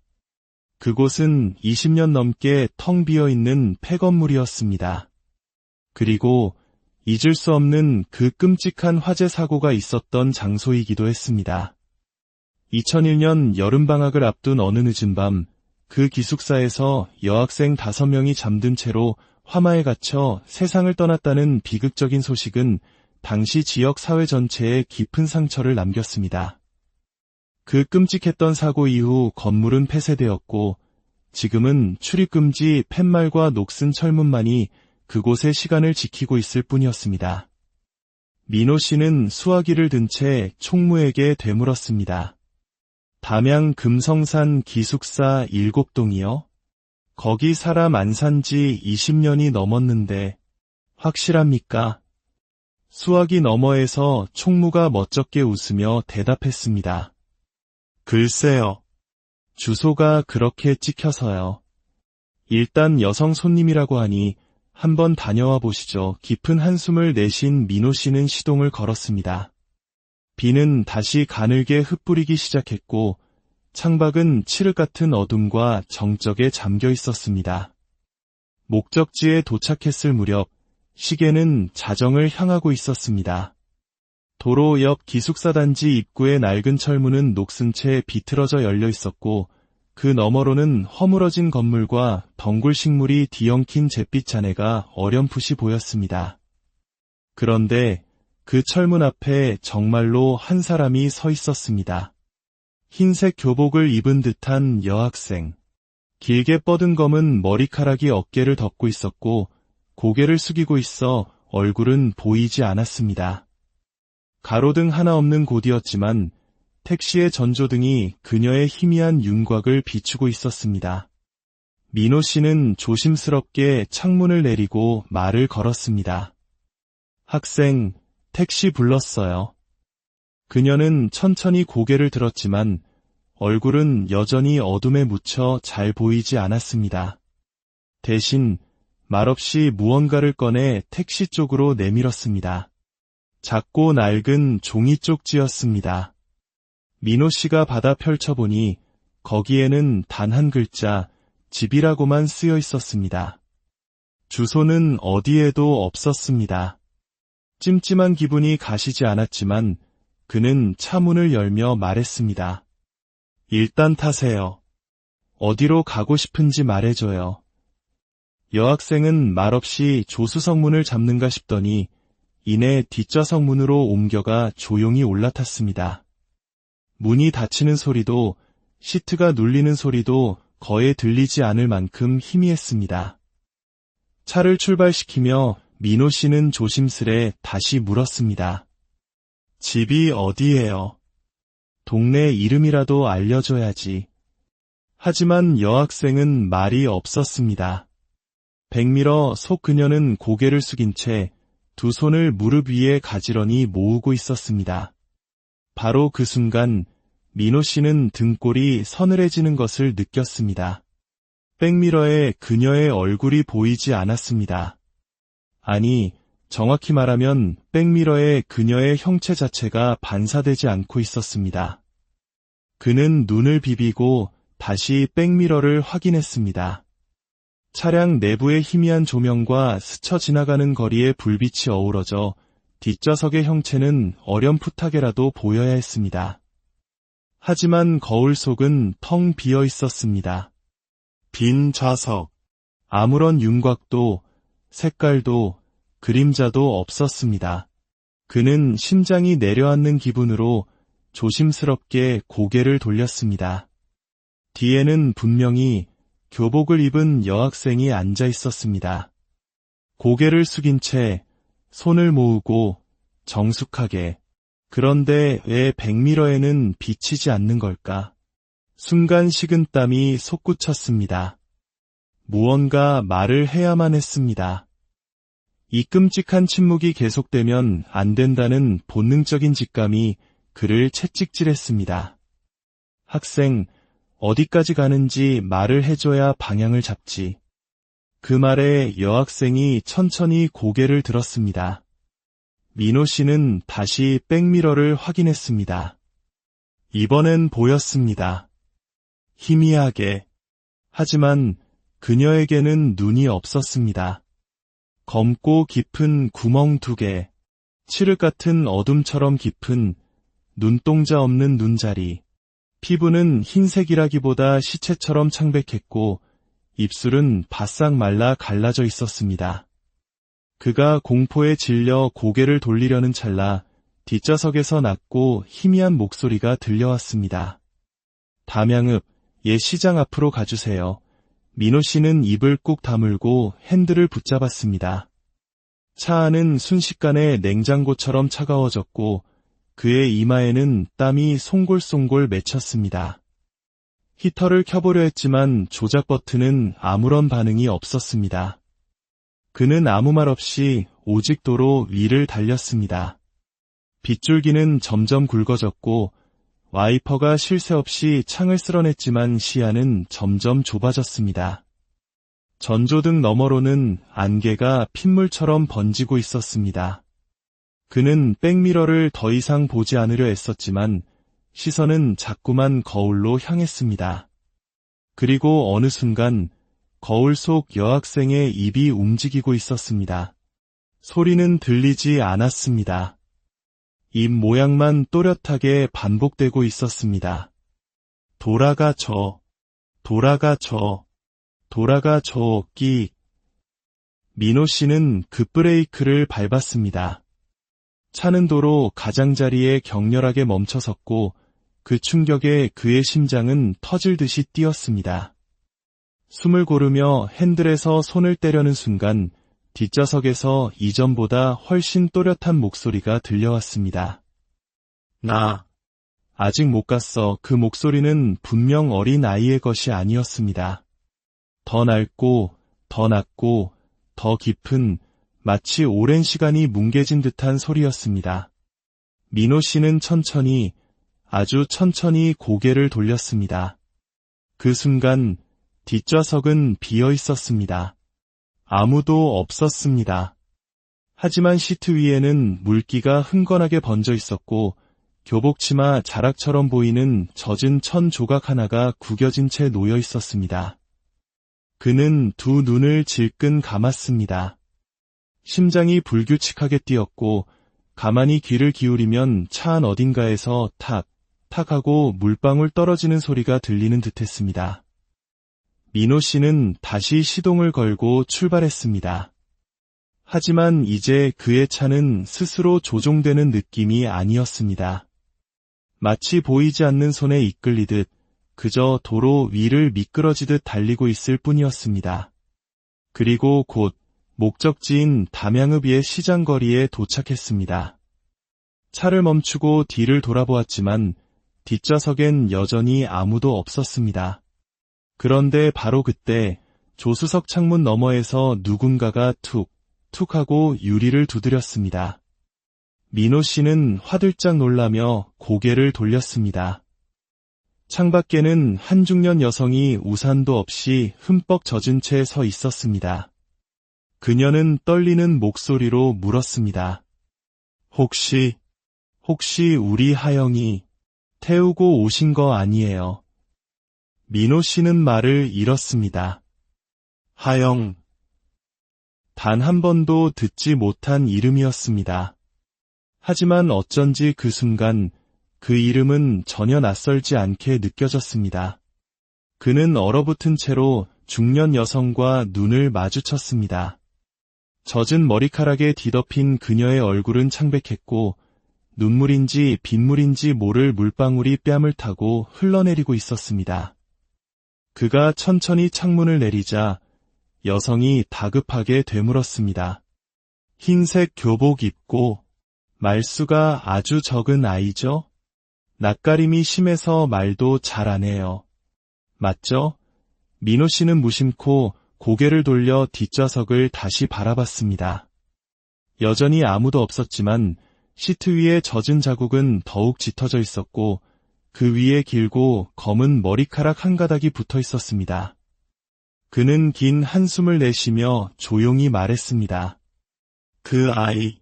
그곳은 20년 넘게 텅 비어있는 폐건물이었습니다. 그리고 잊을 수 없는 그 끔찍한 화재 사고가 있었던 장소이기도 했습니다. 2001년 여름방학을 앞둔 어느 늦은 밤, 그 기숙사에서 여학생 5명이 잠든 채로 화마에 갇혀 세상을 떠났다는 비극적인 소식은 당시 지역 사회 전체에 깊은 상처를 남겼습니다. 그 끔찍했던 사고 이후 건물은 폐쇄되었고 지금은 출입금지 팻말과 녹슨 철문만이 그곳의 시간을 지키고 있을 뿐이었습니다. 민호 씨는 수화기를 든 채 총무에게 되물었습니다. 담양 금성산 기숙사 7동이요? 거기 사람 안 산 지 20년이 넘었는데 확실합니까? 수화기 너머에서 총무가 멋쩍게 웃으며 대답했습니다. 글쎄요. 주소가 그렇게 찍혀서요. 일단 여성 손님이라고 하니 한번 다녀와 보시죠. 깊은 한숨을 내쉰 민호 씨는 시동을 걸었습니다. 비는 다시 가늘게 흩뿌리기 시작했고 창밖은 칠흑 같은 어둠과 정적에 잠겨 있었습니다. 목적지에 도착했을 무렵 시계는 자정을 향하고 있었습니다. 도로 옆 기숙사 단지 입구의 낡은 철문은 녹슨 채 비틀어져 열려 있었고 그 너머로는 허물어진 건물과 덩굴 식물이 뒤엉킨 잿빛 잔해가 어렴풋이 보였습니다. 그런데 그 철문 앞에 정말로 한 사람이 서 있었습니다. 흰색 교복을 입은 듯한 여학생. 길게 뻗은 검은 머리카락이 어깨를 덮고 있었고 고개를 숙이고 있어 얼굴은 보이지 않았습니다. 가로등 하나 없는 곳이었지만 택시의 전조등이 그녀의 희미한 윤곽을 비추고 있었습니다. 민호 씨는 조심스럽게 창문을 내리고 말을 걸었습니다. 학생, 택시 불렀어요. 그녀는 천천히 고개를 들었지만 얼굴은 여전히 어둠에 묻혀 잘 보이지 않았습니다. 대신 말없이 무언가를 꺼내 택시 쪽으로 내밀었습니다. 작고 낡은 종이 쪽지였습니다. 민호 씨가 받아 펼쳐보니 거기에는 단 한 글자, 집이라고만 쓰여 있었습니다. 주소는 어디에도 없었습니다. 찜찜한 기분이 가시지 않았지만 그는 차문을 열며 말했습니다. 일단 타세요. 어디로 가고 싶은지 말해줘요. 여학생은 말없이 조수석 문을 잡는가 싶더니 이내 뒷좌석 문으로 옮겨가 조용히 올라탔습니다. 문이 닫히는 소리도 시트가 눌리는 소리도 거의 들리지 않을 만큼 희미했습니다. 차를 출발시키며 민호 씨는 조심스레 다시 물었습니다. 집이 어디예요? 동네 이름이라도 알려줘야지. 하지만 여학생은 말이 없었습니다. 백미러 속 그녀는 고개를 숙인 채 두 손을 무릎 위에 가지런히 모으고 있었습니다. 바로 그 순간 민호 씨는 등골이 서늘해지는 것을 느꼈습니다. 백미러에 그녀의 얼굴이 보이지 않았습니다. 아니, 정확히 말하면 백미러에 그녀의 형체 자체가 반사되지 않고 있었습니다. 그는 눈을 비비고 다시 백미러를 확인했습니다. 차량 내부의 희미한 조명과 스쳐 지나가는 거리의 불빛이 어우러져 뒷좌석의 형체는 어렴풋하게라도 보여야 했습니다. 하지만 거울 속은 텅 비어 있었습니다. 빈 좌석, 아무런 윤곽도, 색깔도, 그림자도 없었습니다. 그는 심장이 내려앉는 기분으로 조심스럽게 고개를 돌렸습니다. 뒤에는 분명히 교복을 입은 여학생이 앉아 있었습니다. 고개를 숙인 채 손을 모으고 정숙하게. 그런데 왜 백미러에는 비치지 않는 걸까? 순간 식은땀이 솟구쳤습니다. 무언가 말을 해야만 했습니다. 이 끔찍한 침묵이 계속되면 안 된다는 본능적인 직감이 그를 채찍질했습니다. 학생, 어디까지 가는지 말을 해줘야 방향을 잡지. 그 말에 여학생이 천천히 고개를 들었습니다. 민호 씨는 다시 백미러를 확인했습니다. 이번엔 보였습니다. 희미하게. 하지만 그녀에게는 눈이 없었습니다. 검고 깊은 구멍 2개, 칠흑 같은 어둠처럼 깊은 눈동자 없는 눈자리. 피부는 흰색이라기보다 시체처럼 창백했고 입술은 바싹 말라 갈라져 있었습니다. 그가 공포에 질려 고개를 돌리려는 찰나 뒷좌석에서 낮고 희미한 목소리가 들려왔습니다. 담양읍, 예 시장 앞으로 가주세요. 민호 씨는 입을 꾹 다물고 핸들을 붙잡았습니다. 차 안은 순식간에 냉장고처럼 차가워졌고 그의 이마에는 땀이 송골송골 맺혔습니다. 히터를 켜보려 했지만 조작 버튼은 아무런 반응이 없었습니다. 그는 아무 말 없이 오직 도로 위를 달렸습니다. 빗줄기는 점점 굵어졌고 와이퍼가 쉴 새 없이 창을 쓸어냈지만 시야는 점점 좁아졌습니다. 전조등 너머로는 안개가 핏물처럼 번지고 있었습니다. 그는 백미러를 더 이상 보지 않으려 애썼지만 시선은 자꾸만 거울로 향했습니다. 그리고 어느 순간 거울 속 여학생의 입이 움직이고 있었습니다. 소리는 들리지 않았습니다. 입 모양만 또렷하게 반복되고 있었습니다. 돌아가줘, 돌아가줘, 돌아가줘, 끼. 민호 씨는 급브레이크를 밟았습니다. 차는 도로 가장자리에 격렬하게 멈춰섰고 그 충격에 그의 심장은 터질 듯이 뛰었습니다. 숨을 고르며 핸들에서 손을 떼려는 순간 뒷좌석에서 이전보다 훨씬 또렷한 목소리가 들려왔습니다. 나 아직 못 갔어. 그 목소리는 분명 어린 아이의 것이 아니었습니다. 더 낡고 더 낮고 더 깊은 마치 오랜 시간이 뭉개진 듯한 소리였습니다. 민호 씨는 천천히, 아주 천천히 고개를 돌렸습니다. 그 순간 뒷좌석은 비어 있었습니다. 아무도 없었습니다. 하지만 시트 위에는 물기가 흥건하게 번져 있었고 교복치마 자락처럼 보이는 젖은 천 조각 하나가 구겨진 채 놓여 있었습니다. 그는 두 눈을 질끈 감았습니다. 심장이 불규칙하게 뛰었고 가만히 귀를 기울이면 차 안 어딘가에서 탁, 탁 하고 물방울 떨어지는 소리가 들리는 듯했습니다. 민호 씨는 다시 시동을 걸고 출발했습니다. 하지만 이제 그의 차는 스스로 조종되는 느낌이 아니었습니다. 마치 보이지 않는 손에 이끌리듯 그저 도로 위를 미끄러지듯 달리고 있을 뿐이었습니다. 그리고 곧 목적지인 담양읍의 시장거리에 도착했습니다. 차를 멈추고 뒤를 돌아보았지만 뒷좌석엔 여전히 아무도 없었습니다. 그런데 바로 그때 조수석 창문 너머에서 누군가가 툭, 툭 하고 유리를 두드렸습니다. 민호 씨는 화들짝 놀라며 고개를 돌렸습니다. 창밖에는 한 중년 여성이 우산도 없이 흠뻑 젖은 채 서 있었습니다. 그녀는 떨리는 목소리로 물었습니다. 혹시 우리 하영이 태우고 오신 거 아니에요? 민호 씨는 말을 잃었습니다. 하영. 단 한 번도 듣지 못한 이름이었습니다. 하지만 어쩐지 그 순간 그 이름은 전혀 낯설지 않게 느껴졌습니다. 그는 얼어붙은 채로 중년 여성과 눈을 마주쳤습니다. 젖은 머리카락에 뒤덮인 그녀의 얼굴은 창백했고 눈물인지 빗물인지 모를 물방울이 뺨을 타고 흘러내리고 있었습니다. 그가 천천히 창문을 내리자 여성이 다급하게 되물었습니다. 흰색 교복 입고 말수가 아주 적은 아이죠? 낯가림이 심해서 말도 잘 안 해요. 맞죠? 민호 씨는 무심코 고개를 돌려 뒷좌석을 다시 바라봤습니다. 여전히 아무도 없었지만 시트 위에 젖은 자국은 더욱 짙어져 있었고 그 위에 길고 검은 머리카락 한 가닥이 붙어 있었습니다. 그는 긴 한숨을 내쉬며 조용히 말했습니다. 그 아이,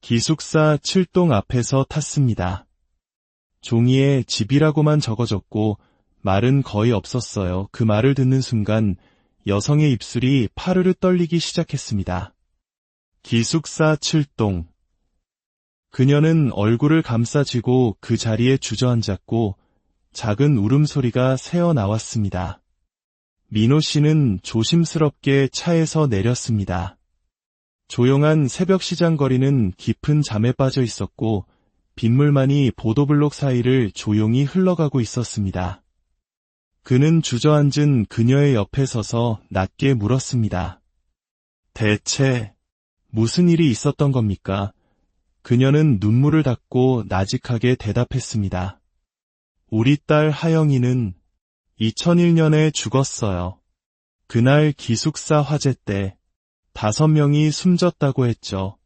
기숙사 7동 앞에서 탔습니다. 종이에 집이라고만 적어졌고 말은 거의 없었어요. 그 말을 듣는 순간 여성의 입술이 파르르 떨리기 시작했습니다. 기숙사 7동. 그녀는 얼굴을 감싸쥐고 그 자리에 주저앉았고 작은 울음소리가 새어 나왔습니다. 민호 씨는 조심스럽게 차에서 내렸습니다. 조용한 새벽 시장 거리는 깊은 잠에 빠져 있었고 빗물만이 보도블록 사이를 조용히 흘러가고 있었습니다. 그는 주저앉은 그녀의 옆에 서서 낮게 물었습니다. 대체 무슨 일이 있었던 겁니까? 그녀는 눈물을 닦고 나직하게 대답했습니다. 우리 딸 하영이는 2001년에 죽었어요. 그날 기숙사 화재 때 5명이 숨졌다고 했죠.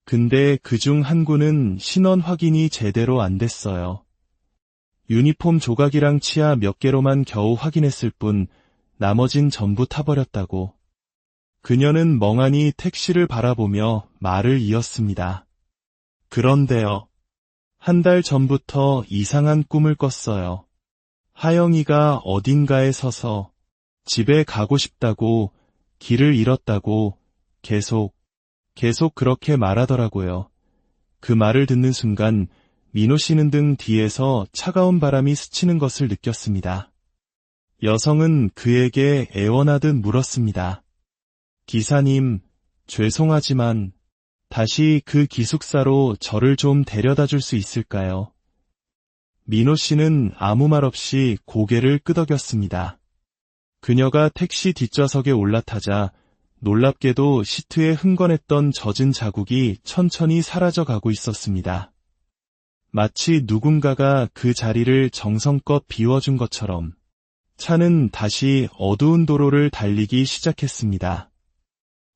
근데 그중 한 구는 신원 확인이 제대로 안 됐어요. 유니폼 조각이랑 치아 몇 개로만 겨우 확인했을 뿐 나머진 전부 타버렸다고. 그녀는 멍하니 택시를 바라보며 말을 이었습니다. 그런데요. 한 달 전부터 이상한 꿈을 꿨어요. 하영이가 어딘가에 서서 집에 가고 싶다고, 길을 잃었다고 계속 그렇게 말하더라고요. 그 말을 듣는 순간 민호 씨는 등 뒤에서 차가운 바람이 스치는 것을 느꼈습니다. 여성은 그에게 애원하듯 물었습니다. 기사님, 죄송하지만 다시 그 기숙사로 저를 좀 데려다 줄 수 있을까요? 민호 씨는 아무 말 없이 고개를 끄덕였습니다. 그녀가 택시 뒷좌석에 올라타자 놀랍게도 시트에 흥건했던 젖은 자국이 천천히 사라져가고 있었습니다. 마치 누군가가 그 자리를 정성껏 비워준 것처럼 차는 다시 어두운 도로를 달리기 시작했습니다.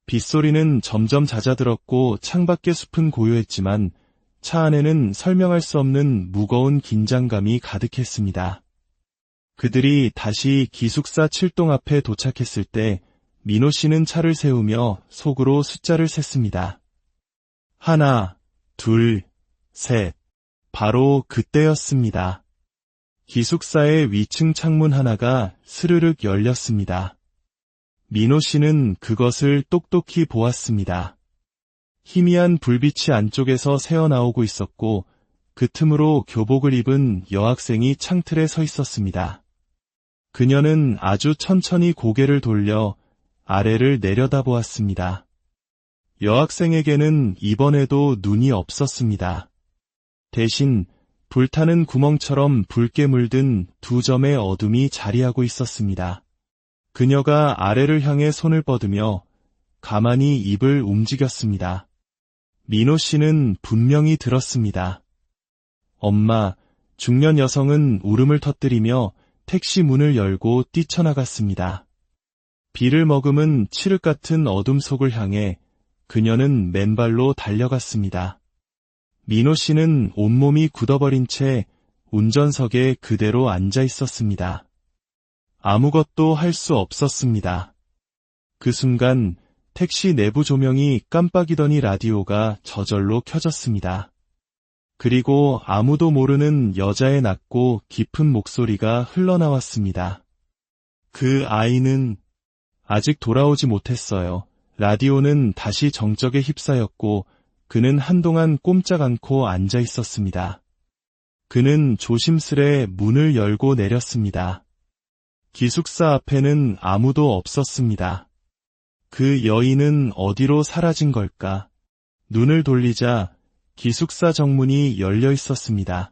빗소리는 점점 잦아들었고 창밖의 숲은 고요했지만 차 안에는 설명할 수 없는 무거운 긴장감이 가득했습니다. 그들이 다시 기숙사 7동 앞에 도착했을 때 민호 씨는 차를 세우며 속으로 숫자를 셌습니다. 1, 2, 3. 바로 그때였습니다. 기숙사의 위층 창문 하나가 스르륵 열렸습니다. 민호 씨는 그것을 똑똑히 보았습니다. 희미한 불빛이 안쪽에서 새어나오고 있었고 그 틈으로 교복을 입은 여학생이 창틀에 서 있었습니다. 그녀는 아주 천천히 고개를 돌려 아래를 내려다보았습니다. 여학생에게는 이번에도 눈이 없었습니다. 대신 불타는 구멍처럼 붉게 물든 2점의 어둠이 자리하고 있었습니다. 그녀가 아래를 향해 손을 뻗으며 가만히 입을 움직였습니다. 민호 씨는 분명히 들었습니다. 엄마, 중년 여성은 울음을 터뜨리며 택시 문을 열고 뛰쳐나갔습니다. 비를 머금은 칠흑 같은 어둠 속을 향해 그녀는 맨발로 달려갔습니다. 민호 씨는 온몸이 굳어버린 채 운전석에 그대로 앉아 있었습니다. 아무것도 할 수 없었습니다. 그 순간 택시 내부 조명이 깜빡이더니 라디오가 저절로 켜졌습니다. 그리고 아무도 모르는 여자의 낮고 깊은 목소리가 흘러나왔습니다. 그 아이는 아직 돌아오지 못했어요. 라디오는 다시 정적에 휩싸였고 그는 한동안 꼼짝 않고 앉아 있었습니다. 그는 조심스레 문을 열고 내렸습니다. 기숙사 앞에는 아무도 없었습니다. 그 여인은 어디로 사라진 걸까? 눈을 돌리자 기숙사 정문이 열려 있었습니다.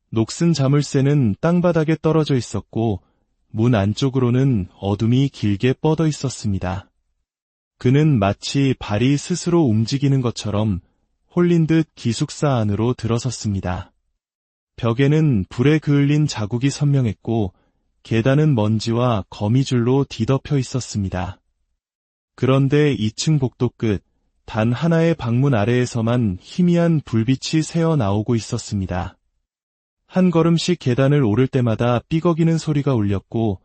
녹슨 자물쇠는 땅바닥에 떨어져 있었고 문 안쪽으로는 어둠이 길게 뻗어 있었습니다. 그는 마치 발이 스스로 움직이는 것처럼 홀린 듯 기숙사 안으로 들어섰습니다. 벽에는 불에 그을린 자국이 선명했고 계단은 먼지와 거미줄로 뒤덮여 있었습니다. 그런데 2층 복도 끝 단 하나의 방문 아래에서만 희미한 불빛이 새어 나오고 있었습니다. 한 걸음씩 계단을 오를 때마다 삐걱이는 소리가 울렸고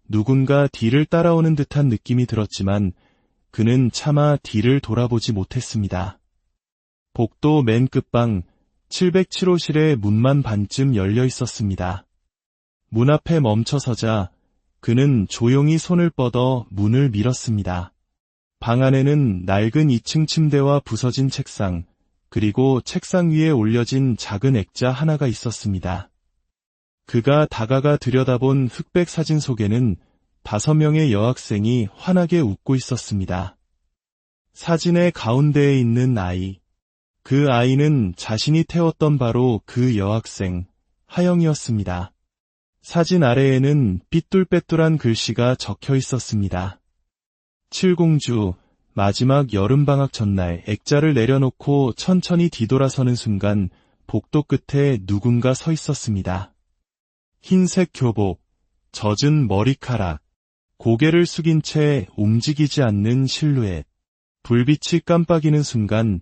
누군가 뒤를 따라오는 듯한 느낌이 들었지만 그는 차마 뒤를 돌아보지 못했습니다. 복도 맨 끝방 707호실의 문만 반쯤 열려 있었습니다. 문 앞에 멈춰서자 그는 조용히 손을 뻗어 문을 밀었습니다. 방 안에는 낡은 2층 침대와 부서진 책상, 그리고 책상 위에 올려진 작은 액자 하나가 있었습니다. 그가 다가가 들여다본 흑백 사진 속에는 5명의 여학생이 환하게 웃고 있었습니다. 사진의 가운데에 있는 아이, 그 아이는 자신이 태웠던 바로 그 여학생, 하영이었습니다. 사진 아래에는 삐뚤빼뚤한 글씨가 적혀 있었습니다. 칠공주, 마지막 여름방학 전날 액자를 내려놓고 천천히 뒤돌아서는 순간 복도 끝에 누군가 서 있었습니다. 흰색 교복, 젖은 머리카락, 고개를 숙인 채 움직이지 않는 실루엣. 불빛이 깜빡이는 순간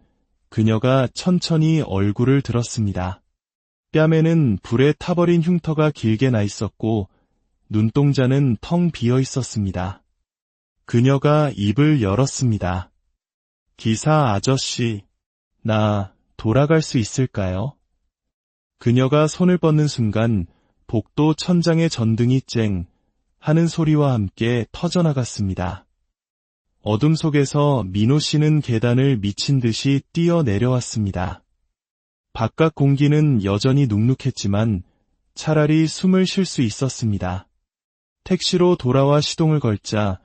그녀가 천천히 얼굴을 들었습니다. 뺨에는 불에 타버린 흉터가 길게 나 있었고 눈동자는 텅 비어 있었습니다. 그녀가 입을 열었습니다. 기사 아저씨, 나 돌아갈 수 있을까요? 그녀가 손을 뻗는 순간 복도 천장의 전등이 쨍 하는 소리와 함께 터져나갔습니다. 어둠 속에서 민호 씨는 계단을 미친 듯이 뛰어 내려왔습니다. 바깥 공기는 여전히 눅눅했지만 차라리 숨을 쉴 수 있었습니다. 택시로 돌아와 시동을 걸자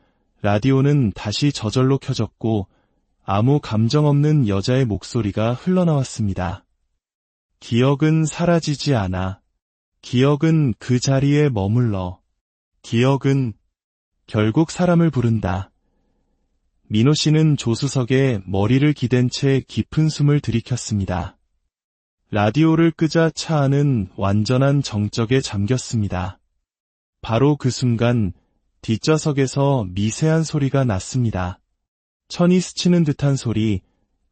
라디오는 다시 저절로 켜졌고 아무 감정 없는 여자의 목소리가 흘러나왔습니다. 기억은 사라지지 않아. 기억은 그 자리에 머물러. 기억은 결국 사람을 부른다. 민호 씨는 조수석에 머리를 기댄 채 깊은 숨을 들이켰습니다. 라디오를 끄자 차 안은 완전한 정적에 잠겼습니다. 바로 그 순간 뒷좌석에서 미세한 소리가 났습니다. 천이 스치는 듯한 소리,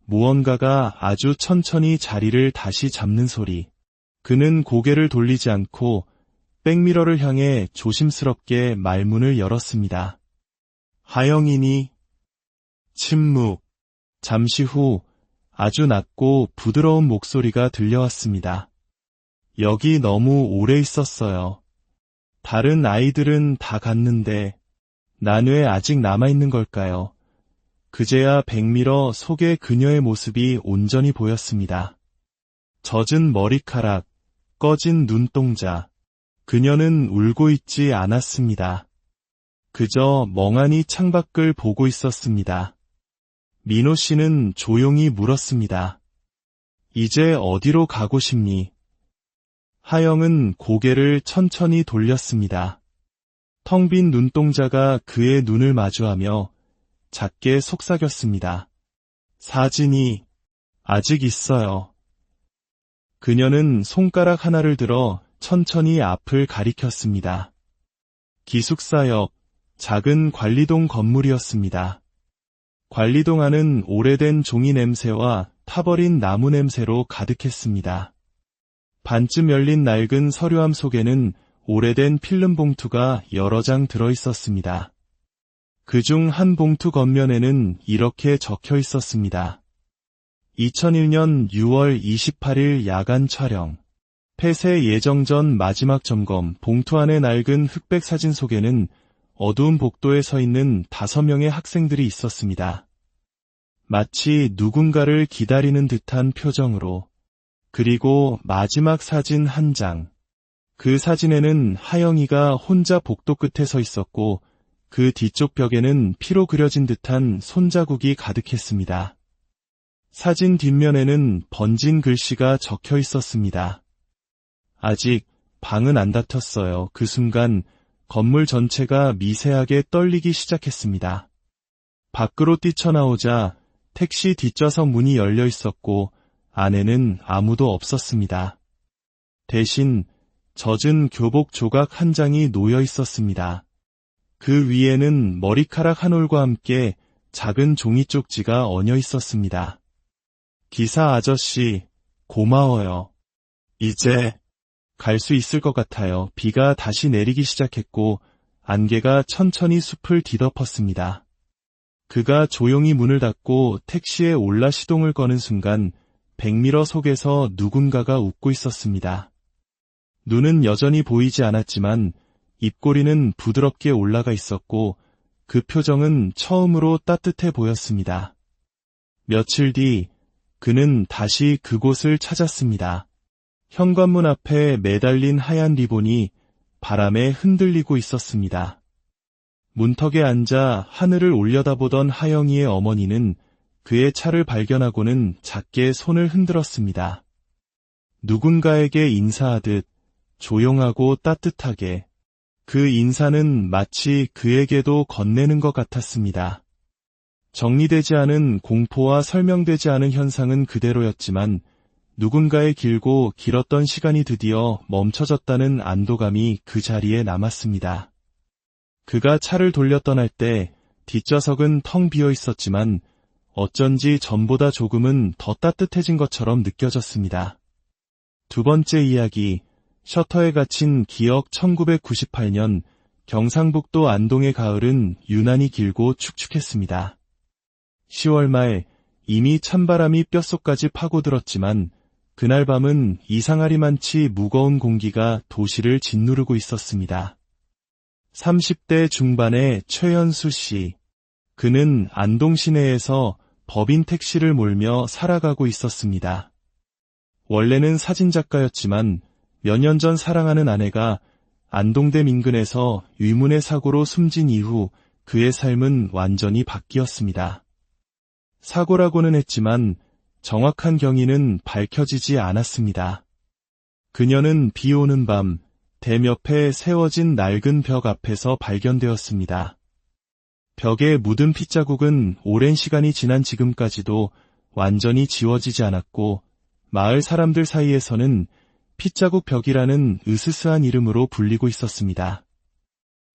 무언가가 아주 천천히 자리를 다시 잡는 소리. 그는 고개를 돌리지 않고 백미러를 향해 조심스럽게 말문을 열었습니다. 하영이니? 침묵. 잠시 후 아주 낮고 부드러운 목소리가 들려왔습니다. 여기 너무 오래 있었어요. 다른 아이들은 다 갔는데 난 왜 아직 남아있는 걸까요? 그제야 백미러 속의 그녀의 모습이 온전히 보였습니다. 젖은 머리카락, 꺼진 눈동자. 그녀는 울고 있지 않았습니다. 그저 멍하니 창밖을 보고 있었습니다. 민호 씨는 조용히 물었습니다. 이제 어디로 가고 싶니? 하영은 고개를 천천히 돌렸습니다. 텅 빈 눈동자가 그의 눈을 마주하며 작게 속삭였습니다. 사진이 아직 있어요. 그녀는 손가락 하나를 들어 천천히 앞을 가리켰습니다. 기숙사역, 작은 관리동 건물이었습니다. 관리동 안은 오래된 종이 냄새와 타버린 나무 냄새로 가득했습니다. 반쯤 열린 낡은 서류함 속에는 오래된 필름 봉투가 여러 장 들어있었습니다. 그중 한 봉투 겉면에는 이렇게 적혀 있었습니다. 2001년 6월 28일 야간 촬영. 폐쇄 예정 전 마지막 점검. 봉투 안의 낡은 흑백 사진 속에는 어두운 복도에 서 있는 5명의 학생들이 있었습니다. 마치 누군가를 기다리는 듯한 표정으로. 그리고 마지막 사진 한 장. 그 사진에는 하영이가 혼자 복도 끝에 서 있었고 그 뒤쪽 벽에는 피로 그려진 듯한 손자국이 가득했습니다. 사진 뒷면에는 번진 글씨가 적혀 있었습니다. 아직 방은 안 닫혔어요. 그 순간 건물 전체가 미세하게 떨리기 시작했습니다. 밖으로 뛰쳐나오자 택시 뒷좌석 문이 열려 있었고 안에는 아무도 없었습니다. 대신 젖은 교복 조각 한 장이 놓여 있었습니다. 그 위에는 머리카락 한 올과 함께 작은 종이 쪽지가 얹어 있었습니다. 기사 아저씨, 고마워요. 이제 갈 수 있을 것 같아요. 비가 다시 내리기 시작했고 안개가 천천히 숲을 뒤덮었습니다. 그가 조용히 문을 닫고 택시에 올라 시동을 거는 순간 백미러 속에서 누군가가 웃고 있었습니다. 눈은 여전히 보이지 않았지만 입꼬리는 부드럽게 올라가 있었고 그 표정은 처음으로 따뜻해 보였습니다. 며칠 뒤 그는 다시 그곳을 찾았습니다. 현관문 앞에 매달린 하얀 리본이 바람에 흔들리고 있었습니다. 문턱에 앉아 하늘을 올려다보던 하영이의 어머니는 그의 차를 발견하고는 작게 손을 흔들었습니다. 누군가에게 인사하듯 조용하고 따뜻하게. 그 인사는 마치 그에게도 건네는 것 같았습니다. 정리되지 않은 공포와 설명되지 않은 현상은 그대로였지만 누군가의 길고 길었던 시간이 드디어 멈춰졌다는 안도감이 그 자리에 남았습니다. 그가 차를 돌려 떠날 때 뒷좌석은 텅 비어 있었지만 어쩐지 전보다 조금은 더 따뜻해진 것처럼 느껴졌습니다. 두 번째 이야기, 셔터에 갇힌 기억. 1998년 경상북도 안동의 가을은 유난히 길고 축축했습니다. 10월 말 이미 찬바람이 뼛속까지 파고들었지만 그날 밤은 이상하리만치 무거운 공기가 도시를 짓누르고 있었습니다. 30대 중반의 최연수 씨. 그는 안동 시내에서 법인 택시를 몰며 살아가고 있었습니다. 원래는 사진작가였지만 몇 년 전 사랑하는 아내가 안동댐 인근에서 위문의 사고로 숨진 이후 그의 삶은 완전히 바뀌었습니다. 사고라고는 했지만 정확한 경위는 밝혀지지 않았습니다. 그녀는 비 오는 밤 댐 옆에 세워진 낡은 벽 앞에서 발견되었습니다. 벽에 묻은 핏자국은 오랜 시간이 지난 지금까지도 완전히 지워지지 않았고 마을 사람들 사이에서는 핏자국 벽이라는 으스스한 이름으로 불리고 있었습니다.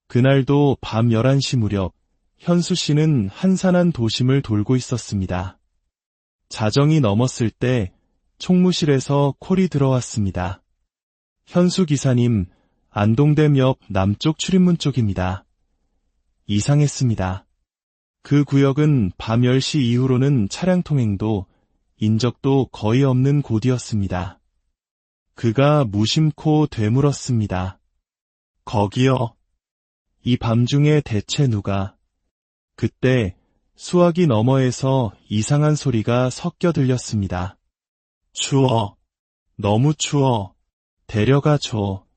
그날도 밤 11시 무렵 현수 씨는 한산한 도심을 돌고 있었습니다. 자정이 넘었을 때 총무실에서 콜이 들어왔습니다. 현수 기사님, 안동댐 옆 남쪽 출입문 쪽입니다. 이상했습니다. 그 구역은 밤 10시 이후로는 차량 통행도, 인적도 거의 없는 곳이었습니다. 그가 무심코 되물었습니다. 거기요. 이 밤중에 대체 누가? 그때 수화기 너머에서 이상한 소리가 섞여 들렸습니다. 추워. 너무 추워. 데려가줘.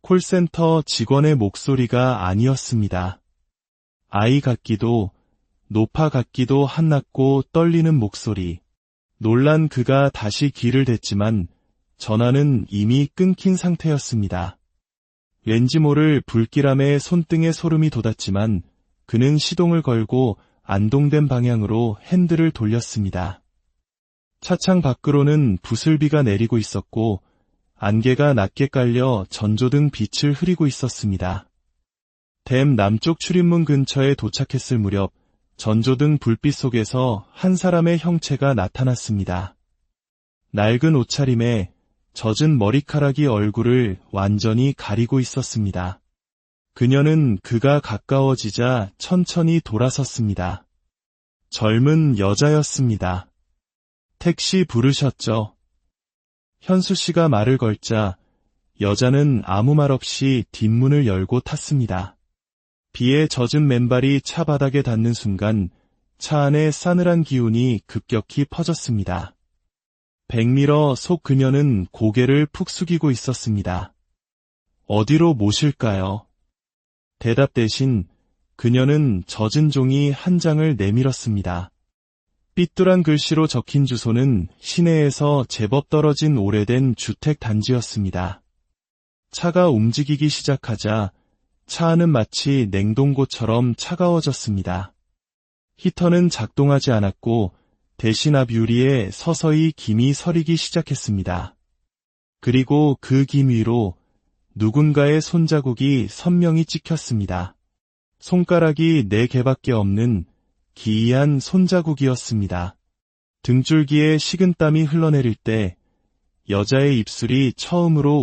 콜센터 직원의 목소리가 아니었습니다. 아이 같기도, 노파 같기도 한낮고 떨리는 목소리. 놀란 그가 다시 귀를 댔지만 전화는 이미 끊긴 상태였습니다. 왠지 모를 불길함에 손등에 소름이 돋았지만 그는 시동을 걸고 안동댐 방향으로 핸들을 돌렸습니다. 차창 밖으로는 부슬비가 내리고 있었고 안개가 낮게 깔려 전조등 빛을 흐리고 있었습니다. 댐 남쪽 출입문 근처에 도착했을 무렵 전조등 불빛 속에서 한 사람의 형체가 나타났습니다. 낡은 옷차림에 젖은 머리카락이 얼굴을 완전히 가리고 있었습니다. 그녀는 그가 가까워지자 천천히 돌아섰습니다. 젊은 여자였습니다. 택시 부르셨죠? 현수 씨가 말을 걸자 여자는 아무 말 없이 뒷문을 열고 탔습니다. 비에 젖은 맨발이 차 바닥에 닿는 순간 차 안에 싸늘한 기운이 급격히 퍼졌습니다. 백미러 속 그녀는 고개를 푹 숙이고 있었습니다. 어디로 모실까요? 대답 대신 그녀는 젖은 종이 한 장을 내밀었습니다. 삐뚤한 글씨로 적힌 주소는 시내에서 제법 떨어진 오래된 주택 단지였습니다. 차가 움직이기 시작하자 차 안은 마치 냉동고처럼 차가워졌습니다. 히터는 작동하지 않았고 대신 앞 유리에 서서히 김이 서리기 시작했습니다. 그리고 그 김 위로 누군가의 손자국이 선명히 찍혔습니다. 손가락이 4개밖에 없는 기이한 손자국이었습니다. 등줄기에 식은땀이 흘러내릴 때 여자의 입술이 처음으로